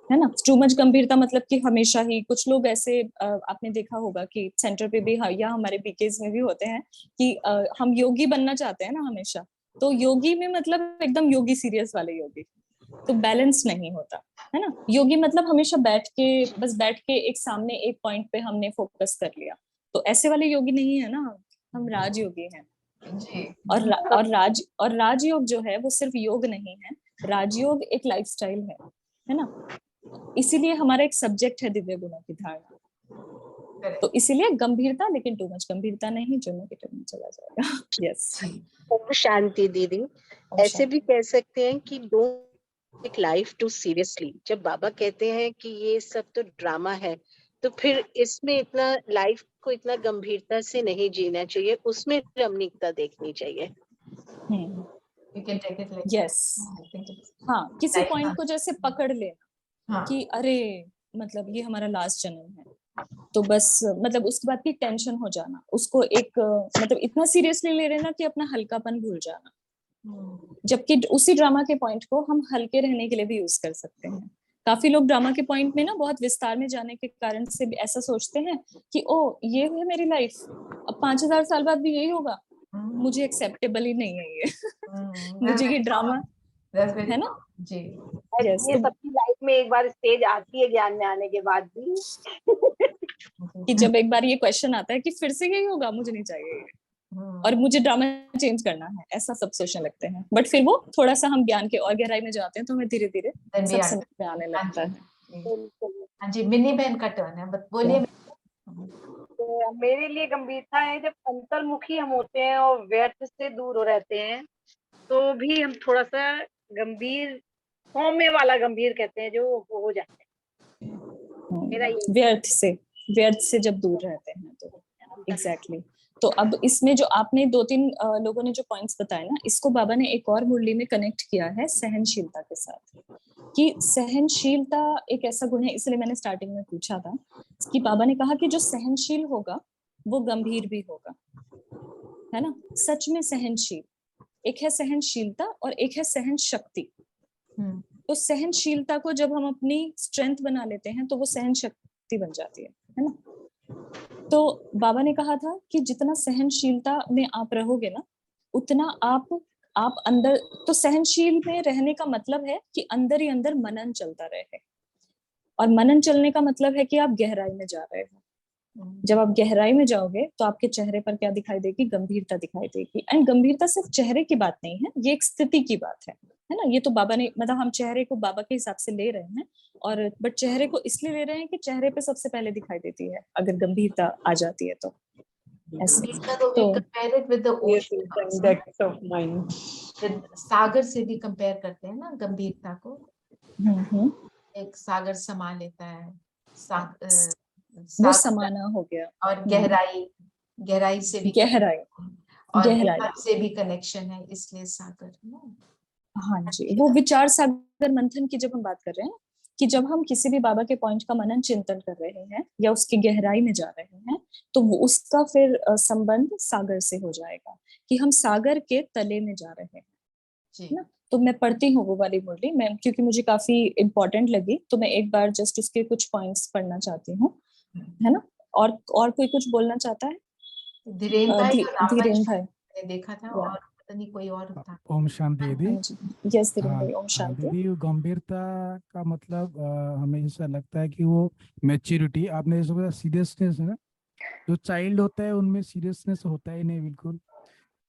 Speaker 1: है ना। टू मच गंभीरता मतलब कि हमेशा ही कुछ लोग ऐसे आपने देखा होगा कि सेंटर पे भी या हमारे बीकेज में भी होते हैं कि हम योगी बनना चाहते हैं ना हमेशा, तो योगी में मतलब एकदम योगी सीरियस वाले योगी, तो बैलेंस नहीं होता, है ना। योगी मतलब हमेशा बैठ के एक सामने एक पॉइंट पे हमने फोकस कर लिया, तो ऐसे वाले योगी नहीं है ना, हम राजयोगी हैं। और राजयोग जो है वो सिर्फ योग नहीं है, राजयोग एक लाइफस्टाइल है ना। इसीलिए हमारा एक सब्जेक्ट है दिव्य गुणों की धारणा।
Speaker 4: Correct.
Speaker 1: तो इसीलिए गंभीरता, लेकिन टू मच गंभीरता नहीं जो नेगेटिव में चला जाएगा। यस।
Speaker 8: ओम शांति दीदी। ऐसे भी कह सकते हैं कि don't take life too seriously. जब बाबा कहते हैं कि ये सब तो ड्रामा है, तो फिर इसमें इतना लाइफ को इतना गंभीरता से नहीं जीना चाहिए, उसमें रमणीकता देखनी चाहिए।
Speaker 4: You can take it like
Speaker 1: yes.
Speaker 4: that. I think it's
Speaker 1: हाँ, किसी
Speaker 4: Right.
Speaker 1: पॉइंट को जैसे पकड़ लेना
Speaker 4: हाँ,
Speaker 1: कि अरे मतलब ये हमारा लास्ट जन्म है, तो बस मतलब उसके बाद की टेंशन हो जाना, उसको एक मतलब इतना सीरियसली ले लेना कि अपना हल्कापन भूल जाना। जबकि उसी ड्रामा के पॉइंट को हम हल्के रहने के लिए भी यूज कर सकते हैं। काफी लोग ड्रामा के पॉइंट में ना बहुत विस्तार में जाने के कारण से भी ऐसा सोचते हैं कि ओ ये है मेरी लाइफ, अब 5000 साल बाद भी यही होगा, मुझे एक्सेप्टेबल ही नहीं है ये। मुझे ये ड्रामा
Speaker 4: That's very
Speaker 1: है ना।
Speaker 4: common. जी।
Speaker 1: Yes,
Speaker 3: ये
Speaker 1: तो
Speaker 3: सबकी लाइफ में एक बार स्टेज आती है ज्ञान में आने के बाद भी।
Speaker 1: कि जब एक बार ये क्वेश्चन आता है कि फिर से यही होगा, मुझे नहीं चाहिए ये, और मुझे ड्रामा चेंज करना है, ऐसा सब सोचने लगते हैं। बट फिर वो थोड़ा सा हम ज्ञान के और गहराई में जाते हैं तो हमें धीरे धीरे
Speaker 4: Then we
Speaker 1: सब
Speaker 4: are-
Speaker 1: समझ में आने लगता है।
Speaker 4: हाँ जी, मिनी बहन का टर्न है, बट बोलिए।
Speaker 3: तो मेरे लिए गंभीरता है जब अंतर्मुखी हम होते हैं और व्यर्थ से दूर हो रहते हैं, तो भी हम थोड़ा सा गंभीर, सौम्य वाला गंभीर कहते हैं जो हो जाते हैं। मेरा ये
Speaker 1: व्यर्थ से जब दूर रहते हैं तो एग्जैक्टली तो अब इसमें जो आपने 2-3 लोगों ने जो पॉइंट्स बताए ना, इसको बाबा ने एक और मुरली में कनेक्ट किया है सहनशीलता के साथ, कि सहनशीलता एक ऐसा गुण है। इसलिए मैंने स्टार्टिंग में पूछा था कि बाबा ने कहा कि जो सहनशील होगा वो गंभीर भी होगा, है ना। सच में सहनशील, एक है सहनशीलता और एक है सहन शक्ति। तो सहनशीलता को जब हम अपनी स्ट्रेंथ बना लेते हैं तो वो सहन शक्ति बन जाती है ना। तो बाबा ने कहा था कि जितना सहनशीलता में आप रहोगे ना, उतना आप अंदर, तो सहनशील में रहने का मतलब है कि अंदर ही अंदर मनन चलता रहे, और मनन चलने का मतलब है कि आप गहराई में जा रहे हो। जब आप गहराई में जाओगे तो आपके चेहरे पर क्या दिखाई देगी? गंभीरता दिखाई देगी। एंड गंभीरता सिर्फ चेहरे की बात नहीं है, ये एक स्थिति की बात है ना। ये तो बाबा ने, मतलब हम चेहरे को बाबा के हिसाब से ले रहे हैं, और बट चेहरे को इसलिए ले रहे हैं कि चेहरे पे सबसे पहले दिखाई देती है अगर गंभीरता आ जाती है तो। ऐसे
Speaker 4: तो compare it with the ocean also.
Speaker 2: Index of mind.
Speaker 4: सागर से भी कंपेयर करते हैं ना गंभीरता को। एक सागर समा लेता है,
Speaker 1: वो
Speaker 4: सागर
Speaker 1: समाना हो गया।
Speaker 4: और गहराई से भी
Speaker 1: गहराई,
Speaker 4: और
Speaker 1: गहराई
Speaker 4: विचार से भी कनेक्शन है, इसलिए सागर ना।
Speaker 1: हाँ जी, वो विचार सागर मंथन की जब हम बात कर रहे हैं कि जब हम किसी भी बाबा के पॉइंट का मनन चिंतन कर रहे हैं या उसकी गहराई में जा रहे हैं, तो वो उसका फिर संबंध सागर से हो जाएगा कि हम सागर के तले में जा रहे हैं ना। तो मैं पढ़ती हूँ वो वाली मुरली, मैं क्योंकि मुझे काफी इम्पोर्टेंट लगी, तो मैं एक बार जस्ट उसके कुछ पॉइंट्स पढ़ना चाहती हूँ, है ना। और कोई कुछ बोलना चाहता है?
Speaker 4: धीरेन
Speaker 1: धीरेन भाई
Speaker 4: ने देखा था, और पता नहीं कोई और था।
Speaker 9: ओम शांति दीदी।
Speaker 1: यस धीरेन भाई, ओम शांति।
Speaker 9: दीदी, गंभीरता का मतलब हमें ऐसा लगता है कि वो मैच्योरिटी, आपने जैसे बोला सीरियसनेस है ना, जो चाइल्ड होता है उनमें सीरियसनेस होता ही नहीं बिल्कुल,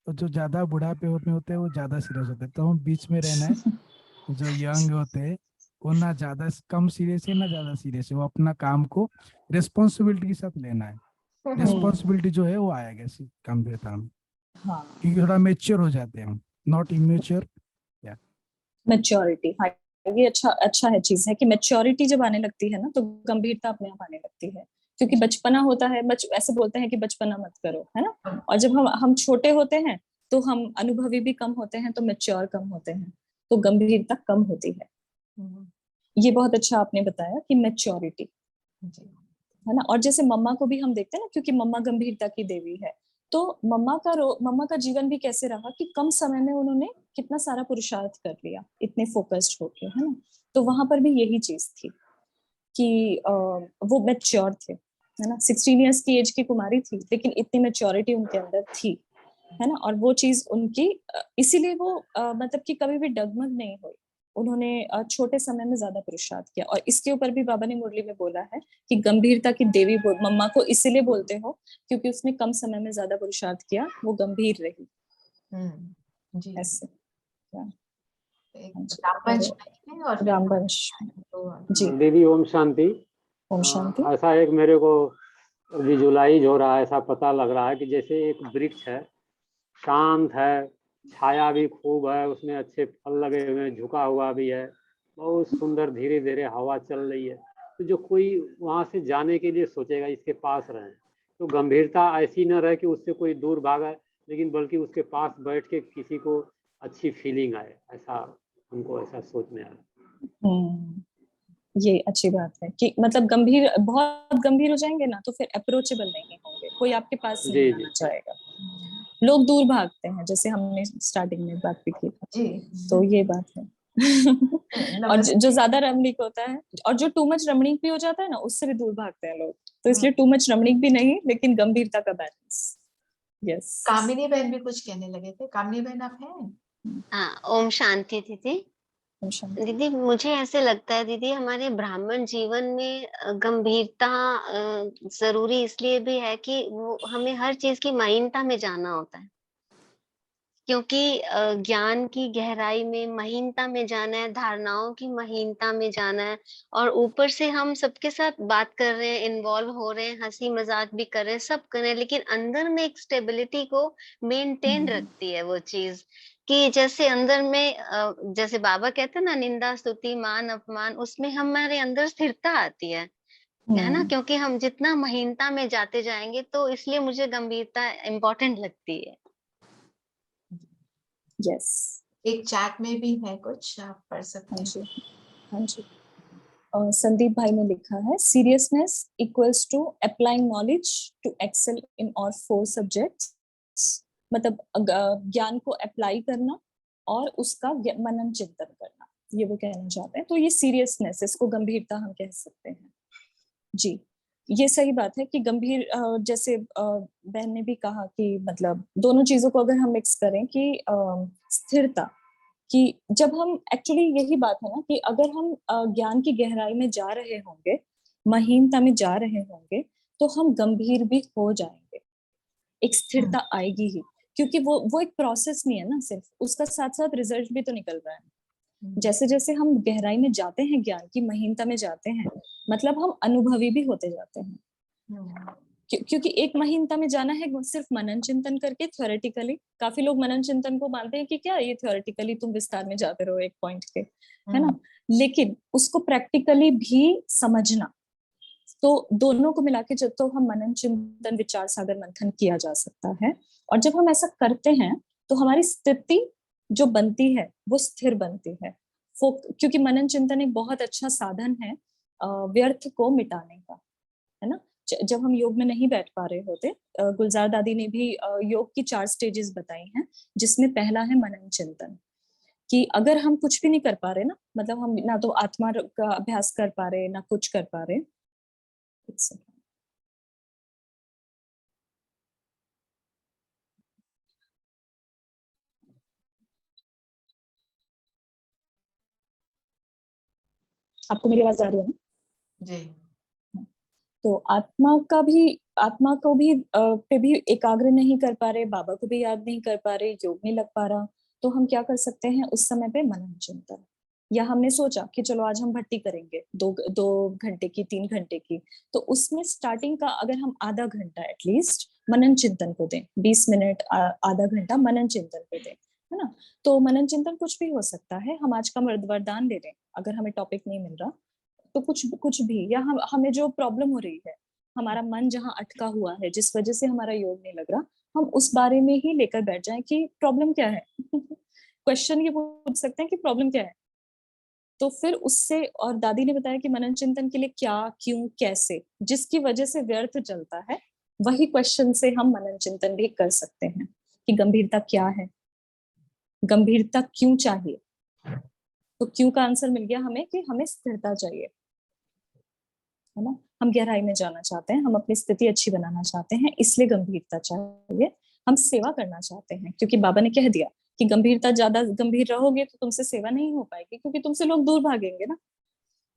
Speaker 9: तो जो ज्यादा बुढ़ापे में होते हैं वो ज्यादा सीरियस होते हैं, तो हम बीच में रहना है। जो यंग होते हैं वो ना ज्यादा कम सीरियस है ना ज्यादा सीरियस है, वो अपना काम को रिस्पॉन्सिबिलिटी के साथ लेना है। रिस्पॉन्सिबिलिटी जो है वो आएगा गंभीरता में, क्योंकि थोड़ा मेच्योर हो जाते हैं हम, नॉट इमेच्योर।
Speaker 1: मैच्योरिटी, हाँ ये अच्छा है चीज है कि मैच्योरिटी जब आने लगती है ना तो गंभीरता अपने आप आने लगती है, क्योंकि बचपना होता है, ऐसे बोलते हैं कि बचपना मत करो, है ना। और जब हम छोटे होते हैं तो हम अनुभवी भी कम होते हैं, तो मैच्योर कम होते हैं, तो गंभीरता कम होती है। ये बहुत अच्छा आपने बताया कि मैच्योरिटी, है ना। और जैसे मम्मा को भी हम देखते हैं ना, क्योंकि मम्मा गंभीरता की देवी है, तो मम्मा का जीवन भी कैसे रहा कि कम समय में उन्होंने कितना सारा पुरुषार्थ कर लिया, इतने फोकस्ड होके, है ना। तो वहां पर भी यही चीज थी कि वो मैच्योर थे, है ना। 16 इयर्स की एज की कुमारी थी, लेकिन इतनी मैच्योरिटी उनके अंदर थी, है ना। और वो चीज उनकी इसीलिए वो मतलब कि कभी भी डगमग नहीं हुई, उन्होंने छोटे समय में ज्यादा पुरुषार्थ किया। और इसके ऊपर भी बाबा ने मुरली में बोला है कि गंभीरता की देवी मम्मा को इसीलिए बोलते हो क्योंकि उसने कम समय में ज्यादा पुरुषार्थ किया, वो गंभीर रही।
Speaker 4: जी।
Speaker 1: ऐसे
Speaker 10: रामवंश जी। दीदी ओम शांति।
Speaker 1: ओम शांति।
Speaker 10: ऐसा एक मेरे को विजुलाइज हो रहा है, ऐसा पता लग रहा है कि जैसे एक वृक्ष है, शांत है, छाया भी खूब है, उसमें अच्छे फल लगे हुए हैं, झुका हुआ भी है, बहुत सुंदर, धीरे धीरे हवा चल रही है। तो जो कोई वहां से जाने के लिए सोचेगा इसके पास रहे, तो गंभीरता ऐसी न रहे कि उससे कोई दूर भागे, लेकिन बल्कि उसके पास बैठ के किसी को अच्छी फीलिंग आए, ऐसा हमको ऐसा सोच में आया।
Speaker 1: ये अच्छी बात है कि मतलब गंभीर, बहुत गंभीर हो जाएंगे ना तो फिर अप्रोचेबल नहीं होंगे, कोई आपके पास
Speaker 10: जी
Speaker 1: नहीं
Speaker 10: जी
Speaker 1: आना चाहेगा, लोग दूर भागते हैं, जैसे हमने स्टार्टिंग में बात भी की थी।
Speaker 4: जी
Speaker 1: तो ये बात है। और जो ज्यादा रमणीक होता है और जो टू मच रमणीक भी हो जाता है ना, उससे भी दूर भागते हैं लोग, तो इसलिए टू मच रमणीक भी नहीं, लेकिन गंभीरता का बैलेंस। यस,
Speaker 4: कामिनी बहन भी कुछ कहने लगे थे। कामिनी बहन आप हैं?
Speaker 11: हाँ, ओम शांति दीदी। दीदी मुझे ऐसे लगता है दीदी, हमारे ब्राह्मण जीवन में गंभीरता जरूरी इसलिए भी है कि वो हमें हर चीज की महीनता में जाना होता है, क्योंकि ज्ञान की गहराई में महीनता में जाना है, धारणाओं की महीनता में जाना है, और ऊपर से हम सबके साथ बात कर रहे हैं, इन्वॉल्व हो रहे हैं, हंसी मजाक भी कर रहे हैं, सब कर रहे हैं, लेकिन अंदर में एक स्टेबिलिटी को मेंटेन रखती है वो चीज, कि जैसे अंदर में जैसे बाबा कहते हैं ना, निंदा स्तुति मान अपमान, उसमें हमारे अंदर स्थिरता आती है ना, क्योंकि हम जितना महीनता में जाते जाएंगे, तो इसलिए मुझे गंभीरता इम्पोर्टेंट लगती है।
Speaker 1: यस,
Speaker 4: एक चैट में भी है कुछ, आप पढ़ सकते हैं।
Speaker 1: हाँ जी, संदीप भाई ने लिखा है, seriousness equals to applying knowledge to excel in all 4 subjects. मतलब ज्ञान को अप्लाई करना और उसका मनन चिंतन करना, ये वो कहना चाहते हैं। तो ये सीरियसनेस, इसको गंभीरता हम कह सकते हैं। जी, ये सही बात है कि गंभीर, जैसे बहन ने भी कहा कि मतलब दोनों चीजों को अगर हम मिक्स करें कि स्थिरता, कि जब हम एक्चुअली, यही बात है ना कि अगर हम ज्ञान की गहराई में जा रहे होंगे, महीनता में जा रहे होंगे, तो हम गंभीर भी हो जाएंगे, एक स्थिरता आएगी ही, क्योंकि वो एक प्रोसेस नहीं है ना, सिर्फ उसका साथ साथ रिजल्ट भी तो निकल रहा है। जैसे जैसे हम गहराई में जाते हैं, ज्ञान की महीनता में जाते हैं, मतलब हम अनुभवी भी होते जाते हैं। क्योंकि एक महीनता में जाना है सिर्फ मनन चिंतन करके, थ्योरेटिकली। काफी लोग मनन चिंतन को मानते हैं कि क्या ये थ्योरेटिकली तुम विस्तार में जाते रहो एक पॉइंट के, है ना, लेकिन उसको प्रैक्टिकली भी समझना, तो दोनों को मिला के जब तो हम मनन चिंतन विचार सागर मंथन किया जा सकता है। और जब हम ऐसा करते हैं तो हमारी स्थिति जो बनती है वो स्थिर बनती है, क्योंकि मनन चिंतन एक बहुत अच्छा साधन है व्यर्थ को मिटाने का, है ना। जब हम योग में नहीं बैठ पा रहे होते, गुलजार दादी ने भी योग की 4 स्टेजेस बताई हैं, जिसमें पहला है मनन चिंतन, कि अगर हम कुछ भी नहीं कर पा रहे ना, मतलब हम ना तो आत्मा का अभ्यास कर पा रहे, ना कुछ कर पा रहे, आपको मेरी आवाज आ रही है ना?
Speaker 4: जी।
Speaker 1: तो आत्मा को भी पे भी एकाग्र नहीं कर पा रहे, बाबा को भी याद नहीं कर पा रहे, योग नहीं लग पा रहा, तो हम क्या कर सकते हैं उस समय पे? मनन चिंतन। या हमने सोचा कि चलो आज हम भट्टी करेंगे 2 घंटे की, 3 घंटे की, तो उसमें स्टार्टिंग का अगर हम आधा घंटा एटलीस्ट मनन चिंतन को दें, 20 मिनट आधा घंटा मनन चिंतन को दें, है ना। तो मनन चिंतन कुछ भी हो सकता है, हम आज का वरदान दे दें अगर हमें टॉपिक नहीं मिल रहा, तो कुछ भी, या हमें जो प्रॉब्लम हो रही है, हमारा मन जहाँ अटका हुआ है, जिस वजह से हमारा योग नहीं लग रहा, हम उस बारे में ही लेकर बैठ जाएं कि प्रॉब्लम क्या है। क्वेश्चन ये पूछ सकते हैं कि प्रॉब्लम क्या है, तो फिर उससे, और दादी ने बताया कि मनन चिंतन के लिए क्या, क्यों, कैसे, जिसकी वजह से व्यर्थ चलता है, वही क्वेश्चन से हम मनन चिंतन भी कर सकते हैं कि गंभीरता क्या है, गंभीरता क्यों चाहिए। तो क्यों का आंसर मिल गया हमें कि हमें स्थिरता चाहिए, है ना, हम गहराई में जाना चाहते हैं, हम अपनी स्थिति अच्छी बनाना चाहते हैं, इसलिए गंभीरता चाहिए। हम सेवा करना चाहते हैं, क्योंकि बाबा ने कह दिया कि गंभीरता, ज्यादा गंभीर रहोगे तो तुमसे सेवा नहीं हो पाएगी, क्योंकि तुमसे लोग दूर भागेंगे ना।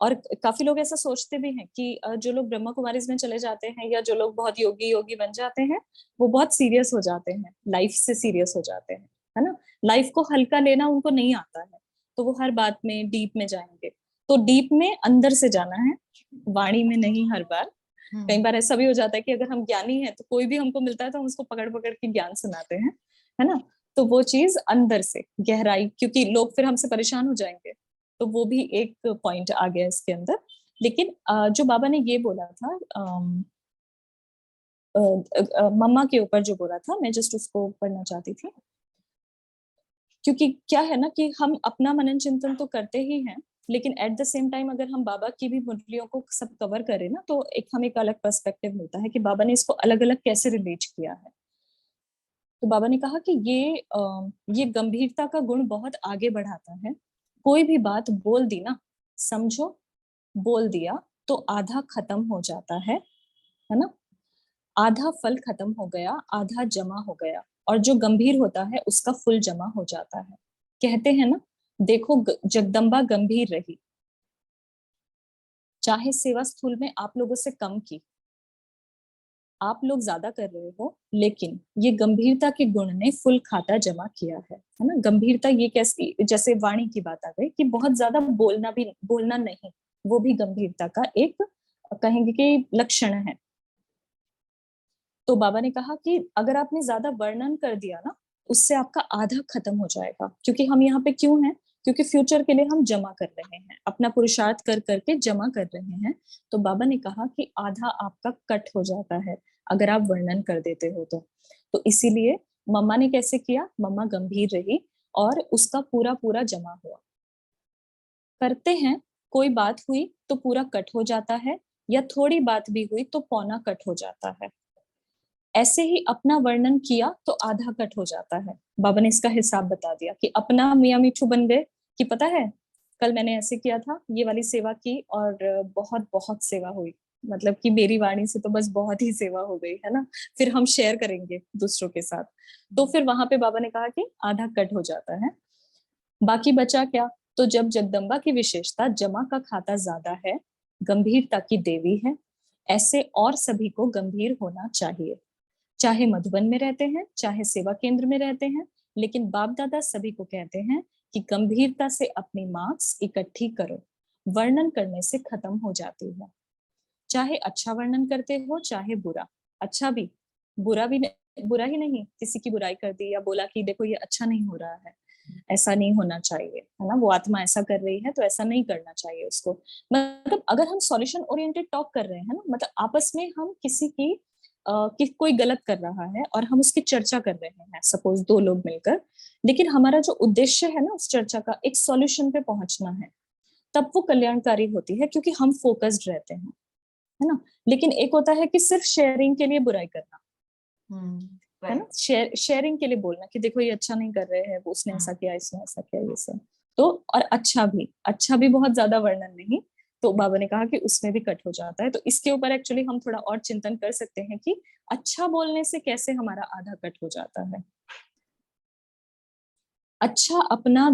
Speaker 1: और काफी लोग ऐसा सोचते भी हैं कि जो लोग ब्रह्मा कुमारीज में चले जाते हैं, या जो लोग बहुत योगी बन जाते हैं, वो बहुत सीरियस हो जाते हैं, लाइफ से सीरियस हो जाते हैं, है ना। लाइफ को हल्का लेना उनको नहीं आता है, तो वो हर बात में डीप में जाएंगे। तो डीप में अंदर से जाना है, वाणी में नहीं हर बार, कई बार ऐसा भी हो जाता है कि अगर हम ज्ञानी हैं तो कोई भी हमको मिलता है तो हम उसको पकड़ पकड़ के ज्ञान सुनाते हैं, है ना। तो वो चीज अंदर से गहराई, क्योंकि लोग फिर हमसे परेशान हो जाएंगे, तो वो भी एक पॉइंट आ गया इसके अंदर। लेकिन जो बाबा ने ये बोला था मम्मा के ऊपर जो बोला था, मैं जस्ट उसको पढ़ना चाहती थी, क्योंकि क्या है ना कि हम अपना मनन चिंतन तो करते ही हैं, लेकिन एट द सेम टाइम अगर हम बाबा की भी मुरलियों को सब कवर करें ना, तो एक हमें एक अलग पर्सपेक्टिव मिलता है कि बाबा ने इसको अलग अलग कैसे रिलेट किया है। तो बाबा ने कहा कि ये गंभीरता का गुण बहुत आगे बढ़ाता है। कोई भी बात बोल दी ना, समझो बोल दिया तो आधा खत्म हो जाता है ना। आधा फल खत्म हो गया, आधा जमा हो गया, और जो गंभीर होता है उसका फुल जमा हो जाता है। कहते हैं ना, देखो जगदम्बा गंभीर रही, चाहे सेवा स्थूल में आप लोगों से कम की, आप लोग ज्यादा कर रहे हो, लेकिन ये गंभीरता के गुण ने फुल खाता जमा किया है ना। गंभीरता ये कैसी, जैसे वाणी की बात आ गई कि बहुत ज्यादा बोलना नहीं, वो भी गंभीरता का एक कहेंगे कि लक्षण है। तो बाबा ने कहा कि अगर आपने ज्यादा वर्णन कर दिया ना, उससे आपका आधा खत्म हो जाएगा। क्योंकि हम यहाँ पे क्यों हैं, क्योंकि फ्यूचर के लिए हम जमा कर रहे हैं, अपना पुरुषार्थ कर करके जमा कर रहे हैं। तो बाबा ने कहा कि आधा आपका कट हो जाता है अगर आप वर्णन कर देते हो तो इसीलिए मम्मा ने कैसे किया, मम्मा गंभीर रही और उसका पूरा पूरा जमा हुआ। करते हैं, कोई बात हुई तो पूरा कट हो जाता है, या थोड़ी बात भी हुई तो पौना कट हो जाता है। ऐसे ही अपना वर्णन किया तो आधा कट हो जाता है। बाबा ने इसका हिसाब बता दिया कि अपना मियाँ मिठू बन गए कि पता है कल मैंने ऐसे किया था, ये वाली सेवा की और बहुत बहुत सेवा हुई, मतलब कि मेरी वाणी से तो बस बहुत ही सेवा हो गई, है ना। फिर हम शेयर करेंगे दूसरों के साथ। तो फिर वहां पे बाबा ने कहा कि आधा कट हो जाता है। बाकी बचा क्या, तो जब जगदम्बा की विशेषता जमा का खाता ज्यादा है, गंभीरता की देवी है, ऐसे और सभी को गंभीर होना चाहिए, चाहे मधुबन में रहते हैं, चाहे सेवा केंद्र में रहते हैं। लेकिन बाप दादा सभी को कहते हैं कि गंभीरता से अपनी मार्क्स इकट्ठी करो, वर्णन करने से खत्म हो जाती है। चाहे अच्छा वर्णन करते हो चाहे बुरा, अच्छा भी बुरा भी बुरा ही नहीं, किसी की बुराई कर दी या बोला कि देखो ये अच्छा नहीं हो रहा है, ऐसा नहीं होना चाहिए, है ना। वो आत्मा ऐसा कर रही है तो ऐसा नहीं करना चाहिए उसको। मतलब अगर हम सॉल्यूशन ओरिएंटेड टॉक कर रहे हैं ना, मतलब आपस में हम किसी की कि कोई गलत कर रहा है और हम उसकी चर्चा कर रहे हैं, सपोज दो लोग मिलकर, लेकिन हमारा जो उद्देश्य है ना उस चर्चा का एक सॉल्यूशन पे पहुंचना है, तब वो कल्याणकारी होती है, क्योंकि हम फोकस्ड रहते हैं, है ना। लेकिन एक होता है कि सिर्फ शेयरिंग के लिए बुराई करना, है ना, शेयरिंग के लिए बोलना कि देखो ये अच्छा नहीं कर रहे हैं, वो उसने ऐसा किया, इसने ऐसा किया, ये सब। तो और अच्छा भी बहुत ज्यादा वर्णन नहीं, तो बाबा ने कहा कि उसमें भी कट हो जाता है। तो इसके ऊपर एक्चुअली हम थोड़ा और चिंतन कर सकते हैं कि अच्छा बोलने से कैसे हमारा आधा कट हो जाता है। अच्छा अपना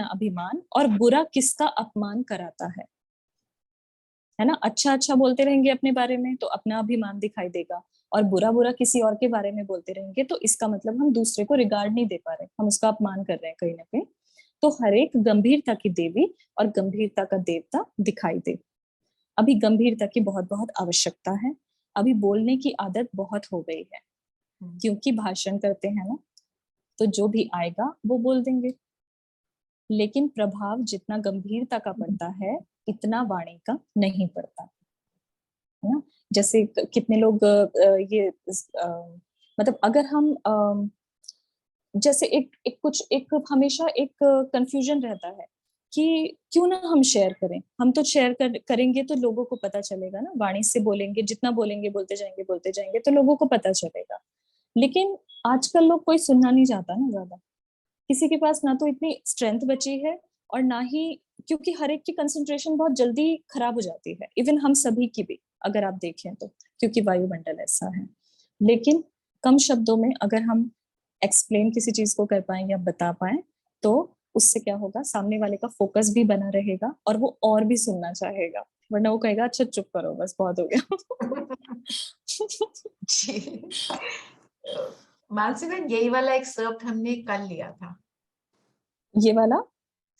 Speaker 1: अभिमान और बुरा किसका अपमान कराता है ना। अच्छा अच्छा बोलते रहेंगे अपने बारे में तो अपना अभिमान दिखाई देगा, और बुरा बुरा किसी और के बारे में बोलते रहेंगे तो इसका मतलब हम दूसरे को रिगार्ड नहीं दे पा रहे, हम उसका अपमान कर रहे हैं कहीं ना कहीं। तो हर एक गंभीरता की देवी और गंभीरता का देवता दिखाई दे। अभी गंभीरता की बहुत बहुत आवश्यकता है। अभी बोलने की आदत बहुत हो गई है, क्योंकि भाषण करते हैं ना, तो जो भी आएगा वो बोल देंगे, लेकिन प्रभाव जितना गंभीरता का पड़ता है इतना वाणी का नहीं पड़ता, है ना। जैसे कितने लोग ये मतलब अगर हम जैसे एक हमेशा एक कंफ्यूजन रहता है कि क्यों ना हम शेयर करें, हम तो शेयर करेंगे तो लोगों को पता चलेगा ना, वाणी से बोलेंगे, जितना बोलेंगे बोलते जाएंगे तो लोगों को पता चलेगा। लेकिन आजकल लोग कोई सुनना नहीं चाहता ना ज्यादा, किसी के पास ना तो इतनी स्ट्रेंथ बची है और ना ही, क्योंकि हर एक की कंसंट्रेशन बहुत जल्दी खराब हो जाती है, इवन हम सभी की भी अगर आप देखें तो, क्योंकि वायुमंडल ऐसा है। लेकिन कम शब्दों में अगर हम एक्सप्लेन किसी चीज को कर पाए या बता पाए तो उससे क्या होगा, सामने वाले का फोकस भी बना रहेगा और वो और भी सुनना चाहेगा, वरना वो कहेगा अच्छा चुप करो बस बहुत हो गया।
Speaker 4: मानसी बहन, यही वाला एक एक्सर्प्ट हमने कल लिया था।
Speaker 1: ये वाला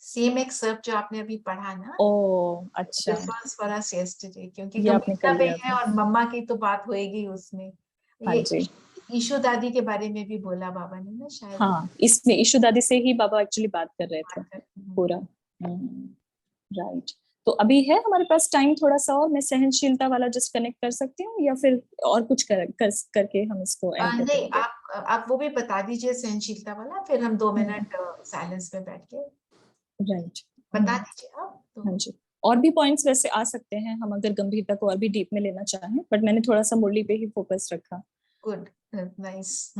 Speaker 4: सेम एक्सर्प्ट जो आपने अभी पढ़ा ना,
Speaker 1: ओ अच्छा,
Speaker 4: this was for us yesterday, क्योंकि
Speaker 1: ये आपने
Speaker 4: गंभीरता
Speaker 1: कर
Speaker 4: पे
Speaker 1: लिया
Speaker 4: है
Speaker 1: था।
Speaker 4: और मम्मा की तो बात होएगी उसमें।
Speaker 1: हाँ
Speaker 4: ये
Speaker 1: जी,
Speaker 4: ईशो दादी के बारे में भी बोला बाबा ने ना शायद।
Speaker 1: हाँ, इसमें ईशु दादी से ही बाबा एक्चुअली बात कर रहे थे
Speaker 4: हम्म।
Speaker 1: पूरा। राइट, तो अभी है हमारे पास टाइम थोड़ा सा, और मैं सहनशीलता वाला जस्ट कनेक्ट कर सकती हूँ, या फिर और कुछ करके हम इसको एंड कर
Speaker 4: नहीं,
Speaker 1: देंगे?
Speaker 4: आप वो भी बता दीजिए सहनशीलता वाला, फिर हम 2
Speaker 1: हम्म।
Speaker 4: मिनट साइलेंस में बैठ के
Speaker 1: राइट,
Speaker 4: बता दीजिए आप तो।
Speaker 1: हाँ जी, और भी पॉइंट्स वैसे आ सकते हैं हम अगर गंभीरता को और भी डीप में लेना चाहें, बट मैंने थोड़ा सा मुरली पे ही फोकस रखा।
Speaker 4: Good, nice.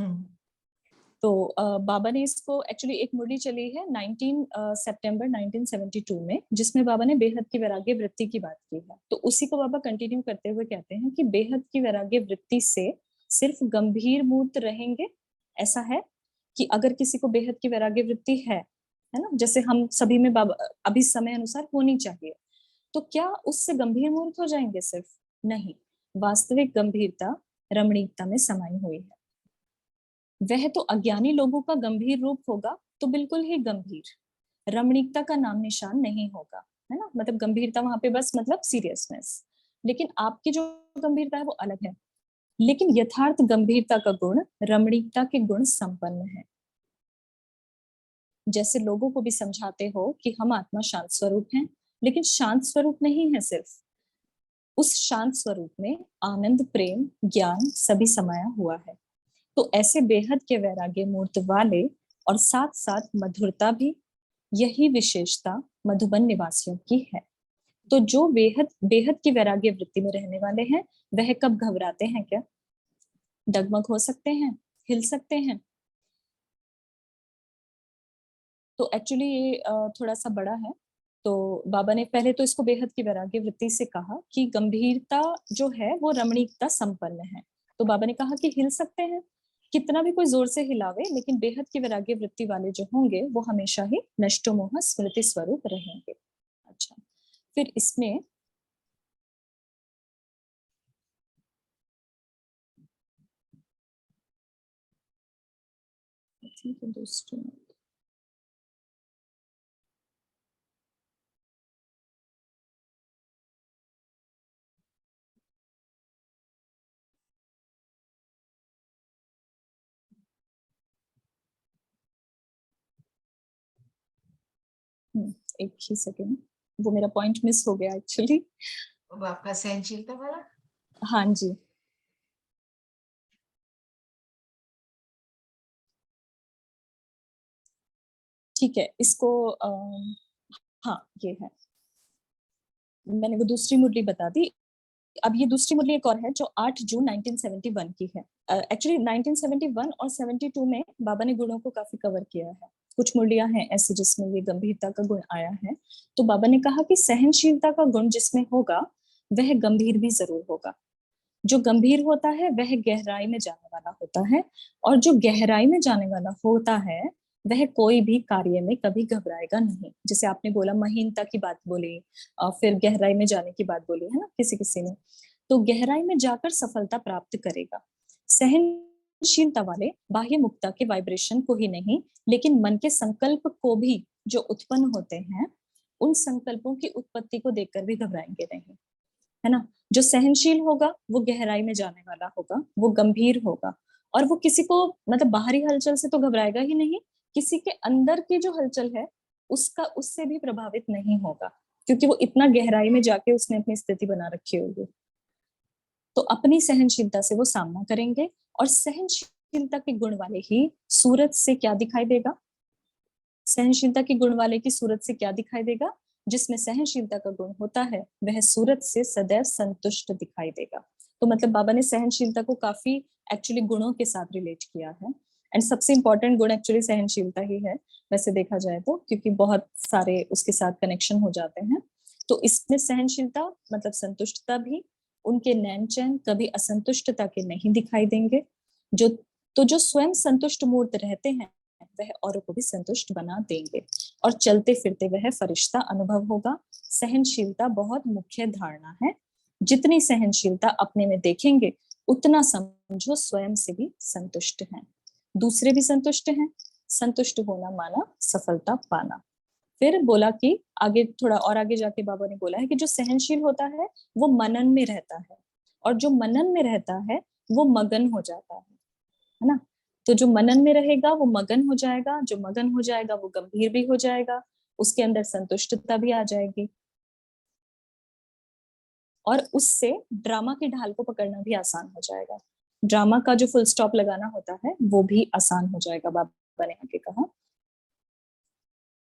Speaker 1: तो बाबा ने इसको एक्चुअली, एक मुरली चली है 19 सितंबर 1972 में, जिसमें बाबा ने बेहद की वैराग्य वृत्ति की बात की है। तो उसी को बाबा कंटिन्यू करते हुए कहते हैं कि बेहद की वैराग्य वृत्ति से सिर्फ गंभीर मूर्त रहेंगे। ऐसा है कि अगर किसी को बेहद की वैराग्य वृत्ति है ना, जैसे हम सभी में बाबा अभी समय अनुसार होनी चाहिए, तो क्या उससे गंभीर मूर्त हो जाएंगे? सिर्फ नहीं, वास्तविक गंभीरता रमणीकता में समाई हुई है। वह तो अज्ञानी लोगों का गंभीर रूप होगा तो बिल्कुल ही गंभीर, रमणीकता का नाम निशान नहीं होगा, है ना। मतलब गंभीरता वहां पे बस मतलब सीरियसनेस, लेकिन आपकी जो गंभीरता है वो अलग है। लेकिन यथार्थ गंभीरता का गुण रमणीकता के गुण संपन्न है। जैसे लोगों को भी समझाते हो कि हम आत्मा शांत स्वरूप हैं, लेकिन शांत स्वरूप नहीं है सिर्फ, उस शांत स्वरूप में आनंद, प्रेम, ज्ञान सभी समाया हुआ है। तो ऐसे बेहद के वैराग्य मूर्त वाले और साथ साथ मधुरता भी, यही विशेषता मधुबन निवासियों की है। तो जो बेहद बेहद की वैराग्य वृत्ति में रहने वाले हैं, वह कब घबराते हैं क्या? डगमग हो सकते हैं, हिल सकते हैं? तो एक्चुअली ये थोड़ा सा बड़ा है। तो बाबा ने पहले तो इसको बेहद की वैराग्य वृत्ति से कहा कि गंभीरता जो है वो रमणीकता संपन्न है। तो बाबा ने कहा कि हिल सकते हैं, कितना भी कोई जोर से हिलावे, लेकिन बेहद की वैराग्य वृत्ति वाले जो होंगे वो हमेशा ही नष्टो मोह स्मृति स्वरूप रहेंगे। अच्छा, फिर इसमें दूसरे एक ही सेकेंड, वो मेरा पॉइंट मिस हो गया एक्चुअली।
Speaker 4: वो आपका सहनशीलता वाला।
Speaker 1: हाँ जी, ठीक है, इसको हाँ ये है, मैंने वो दूसरी मुरली बता दी। अब ये दूसरी मुरली एक और है जो 8 जून 1971 की है। एक्चुअली 1971 और 72 में बाबा ने गुणों को काफी कवर किया है। कुछ मुरलियां हैं ऐसी जिसमें ये गंभीरता का गुण आया है। तो बाबा ने कहा कि सहनशीलता का गुण जिसमें होगा वह गंभीर भी जरूर होगा। जो गंभीर होता है वह गहराई में जाने वाला होता है, और जो गहराई में जाने वाला होता है वह कोई भी कार्य में कभी घबराएगा नहीं। जैसे आपने बोला महीनता की बात बोली, फिर गहराई में जाने की बात बोली है ना किसी किसी ने, तो गहराई में जाकर सफलता प्राप्त करेगा। सहनशीलता वाले बाह्य मुक्ता के वाइब्रेशन को ही नहीं, लेकिन मन के संकल्प को भी जो उत्पन्न होते हैं, उन संकल्पों की उत्पत्ति को देखकर भी घबराएंगे नहीं, है ना। जो सहनशील होगा वो गहराई में जाने वाला होगा, वो गंभीर होगा, और वो किसी को मतलब बाहरी हलचल से तो घबराएगा ही नहीं, किसी के अंदर की जो हलचल है उसका उससे भी प्रभावित नहीं होगा, क्योंकि वो इतना गहराई में जाके उसने अपनी स्थिति बना रखी होगी। तो अपनी सहनशीलता से वो सामना करेंगे, और सहनशीलता के गुण वाले ही सूरत से क्या दिखाई देगा? सहनशीलता के गुण वाले की सूरत से क्या दिखाई देगा? जिसमें सहनशीलता का गुण होता है वह सूरत से सदैव संतुष्ट दिखाई देगा। तो मतलब बाबा ने सहनशीलता को काफी एक्चुअली गुणों के साथ रिलेट किया है, एंड सबसे इंपॉर्टेंट गुण एक्चुअली सहनशीलता ही है वैसे देखा जाए तो, क्योंकि बहुत सारे उसके साथ कनेक्शन हो जाते हैं। तो इसमें सहनशीलता मतलब संतुष्टता भी, उनके नैन चैन कभी असंतुष्टता के नहीं दिखाई देंगे। जो स्वयं संतुष्ट मूर्त रहते हैं वह औरों को भी संतुष्ट बना देंगे, और चलते फिरते वह फरिश्ता अनुभव होगा। सहनशीलता बहुत मुख्य धारणा है। जितनी सहनशीलता अपने में देखेंगे उतना समझो स्वयं से भी संतुष्ट हैं, दूसरे भी संतुष्ट हैं। संतुष्ट होना माना सफलता पाना। फिर बोला कि आगे थोड़ा और आगे जाके बाबा ने बोला है कि जो सहनशील होता है वो मनन में रहता है, और जो मनन में रहता है वो मगन हो जाता है ना। तो जो मनन में रहेगा वो मगन हो जाएगा, जो मगन हो जाएगा वो गंभीर भी हो जाएगा, उसके अंदर संतुष्टता भी आ जाएगी, और उससे ड्रामा की ढाल को पकड़ना भी आसान हो जाएगा। ड्रामा का जो फुल स्टॉप लगाना होता है वो भी आसान हो जाएगा, बाबा ने आगे कहा।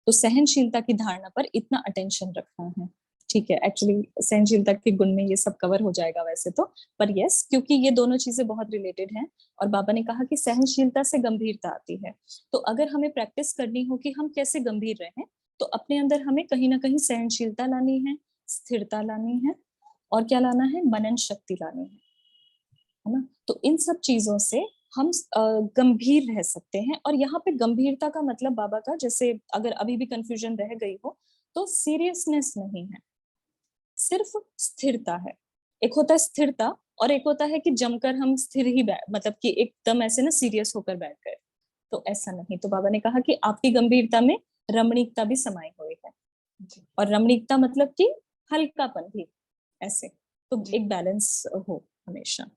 Speaker 1: तो सहनशीलता की धारणा पर इतना अटेंशन रखना है, ठीक है। एक्चुअली सहनशीलता के गुण में ये सब कवर हो जाएगा वैसे तो, पर यस, क्योंकि ये दोनों चीजें बहुत रिलेटेड हैं। और बाबा ने कहा कि सहनशीलता से गंभीरता आती है, तो अगर हमें प्रैक्टिस करनी हो कि हम कैसे गंभीर रहें, तो अपने अंदर हमें कहीं ना कहीं सहनशीलता लानी है, स्थिरता लानी है, और क्या लाना है, मनन शक्ति लानी है ना। तो इन सब चीजों से हम गंभीर रह सकते हैं। और यहाँ पे गंभीरता का मतलब बाबा का, जैसे अगर अभी भी कंफ्यूजन रह गई हो, तो सीरियसनेस नहीं है, सिर्फ स्थिरता है। एक होता है स्थिरता, और एक होता है कि जमकर हम स्थिर ही मतलब कि एकदम ऐसे ना सीरियस होकर बैठ गए, तो ऐसा नहीं। तो बाबा ने कहा कि आपकी गंभीरता में रमणीकता भी समाई हुई है, और रमणीकता मतलब कि हल्कापन भी, ऐसे। तो एक बैलेंस हो हमेशा।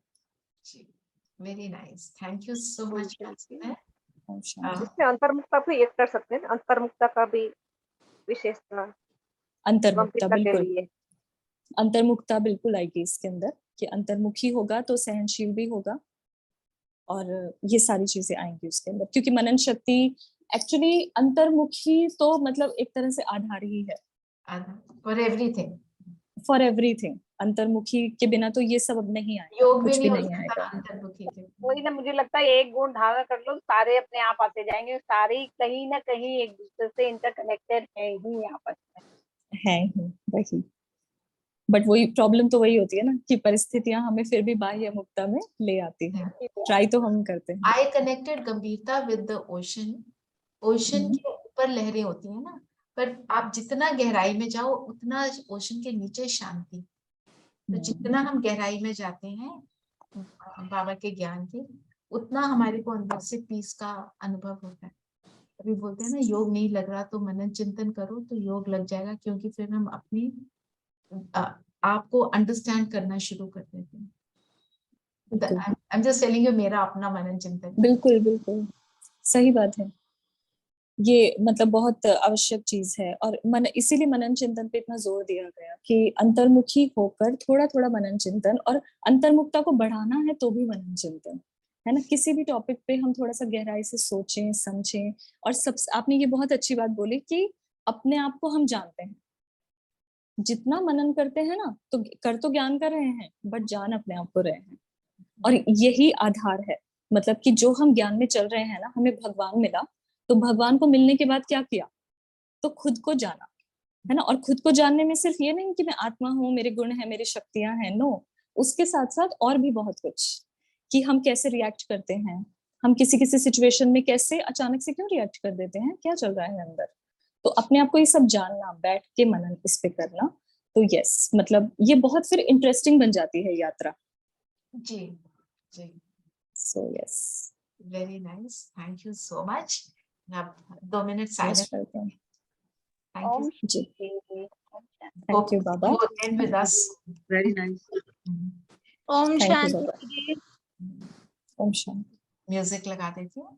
Speaker 4: Very nice, thank you so much.
Speaker 12: इसमें अंतर्मुखता भी एक कर सकते हैं, अंतर्मुखता का भी विशेषता
Speaker 1: अंतर्मुखता
Speaker 12: गंभीरता के
Speaker 1: बिल्कुल,
Speaker 12: लिए।
Speaker 1: अंतर्मुखता बिल्कुल आएगी इसके अंदर, कि अंतर्मुखी होगा तो सहनशील भी होगा, और ये सारी चीजें आएंगी उसके अंदर। क्योंकि मनन शक्ति एक्चुअली अंतर्मुखी तो मतलब एक तरह से आधार ही है
Speaker 4: फॉर एवरीथिंग,
Speaker 1: फॉर एवरीथिंग। अंतर्मुखी के बिना तो ये सब अब नहीं आएगा,
Speaker 4: योग
Speaker 1: कुछ भी
Speaker 4: नहीं हो
Speaker 1: नहीं
Speaker 4: सकता
Speaker 1: आएगा।
Speaker 4: अंतर्मुखी के।
Speaker 3: वही ना, मुझे लगता है एक गुण धारण कर लो, सारे अपने आप आते जाएंगे, सारे ही कहीं ना कहीं एक दूसरे से इंटरकनेक्टेड है ही आपस में।
Speaker 1: है ही वही, बट वही प्रॉब्लम तो वही होती है ना, कि परिस्थितियां हमें फिर भी बाह्य मुक्ता में ले आती हैं। ट्राई तो हम करते हैं।
Speaker 4: आई कनेक्टेड गंभीरता विद द ओशन। ओशन के ऊपर लहरें होती है ना, पर आप जितना गहराई में जाओ उतना ओशन के नीचे शांति। तो जितना हम गहराई में जाते हैं बाबा के ज्ञान के, उतना हमारे को अंदर से पीस का अनुभव होता है। अभी बोलते हैं ना, योग नहीं लग रहा तो मनन चिंतन करो, तो योग लग जाएगा, क्योंकि फिर हम अपनी आपको अंडरस्टैंड करना शुरू कर देते हैं। I'm just telling you, मेरा अपना मनन चिंतन।
Speaker 1: बिल्कुल बिल्कुल सही बात है, ये मतलब बहुत आवश्यक चीज है। और मन, इसीलिए मनन चिंतन पे इतना जोर दिया गया कि अंतर्मुखी होकर थोड़ा थोड़ा मनन चिंतन, और अंतर्मुखता को बढ़ाना है तो भी मनन चिंतन, है ना। किसी भी टॉपिक पे हम थोड़ा सा गहराई से सोचें समझें। और सब, आपने ये बहुत अच्छी बात बोली कि अपने आप को हम जानते हैं, जितना मनन करते हैं ना, तो कर तो ज्ञान कर रहे हैं, बट जान अपने आप को रहे हैं। और यही आधार है, मतलब कि जो हम ज्ञान में चल रहे हैं ना, हमें भगवान मिला, तो भगवान को मिलने के बाद क्या किया, तो खुद को जाना, है ना। और खुद को जानने में सिर्फ ये नहीं कि मैं आत्मा हूँ, मेरे गुण हैं, मेरी शक्तियां हैं, नो, उसके साथ साथ और भी बहुत कुछ, कि हम कैसे रिएक्ट करते हैं, हम किसी किसी सिचुएशन में कैसे अचानक से क्यों रिएक्ट कर देते हैं, क्या चल रहा है अंदर। तो अपने आप को ये सब जानना, बैठ के मनन इस पे करना, तो यस, मतलब ये बहुत फिर इंटरेस्टिंग बन जाती है यात्रा।
Speaker 4: जी जी,
Speaker 1: so yes,
Speaker 4: very nice, thank you so much. आप 2 मिनट साइलेंट। थैंक यू
Speaker 1: जी,
Speaker 4: Hope
Speaker 1: थैंक यू बाबा,
Speaker 4: you will end with us.
Speaker 7: Very nice.
Speaker 3: Om
Speaker 1: thank you
Speaker 3: shanti.
Speaker 1: बाबा, ओम शांति।
Speaker 4: म्यूजिक लगा देती हूँ।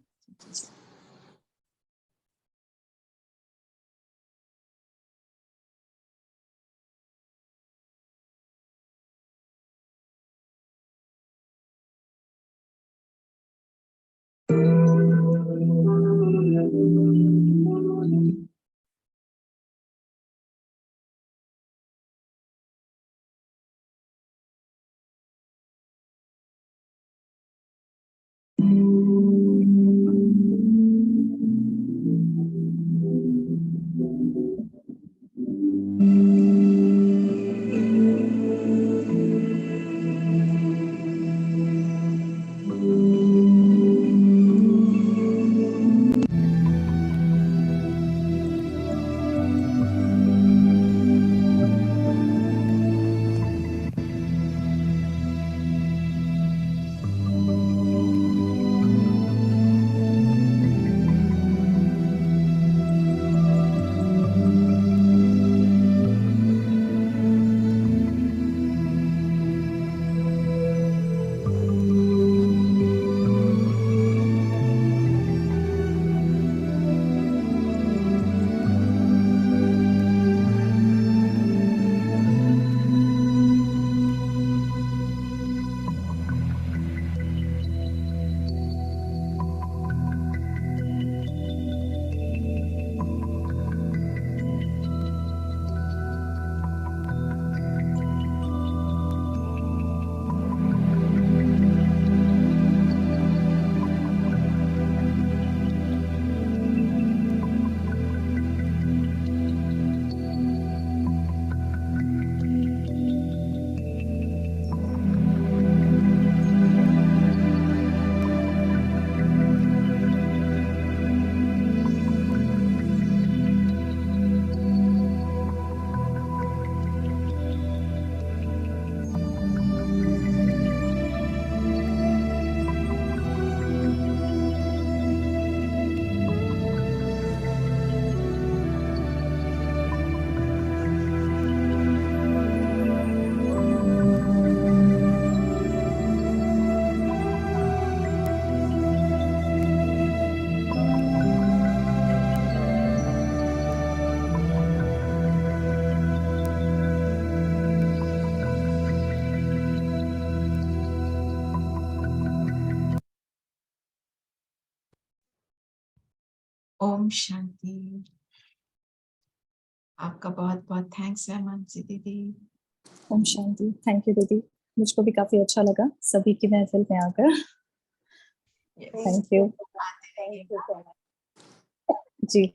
Speaker 4: ओम शांति। आपका बहुत बहुत थैंक्स है मानसी दीदी।
Speaker 1: ओम शांति। थैंक यू दीदी, मुझको भी काफी अच्छा लगा सभी की महफिल में आकर। Thank you
Speaker 3: thank you so much.
Speaker 1: Ji.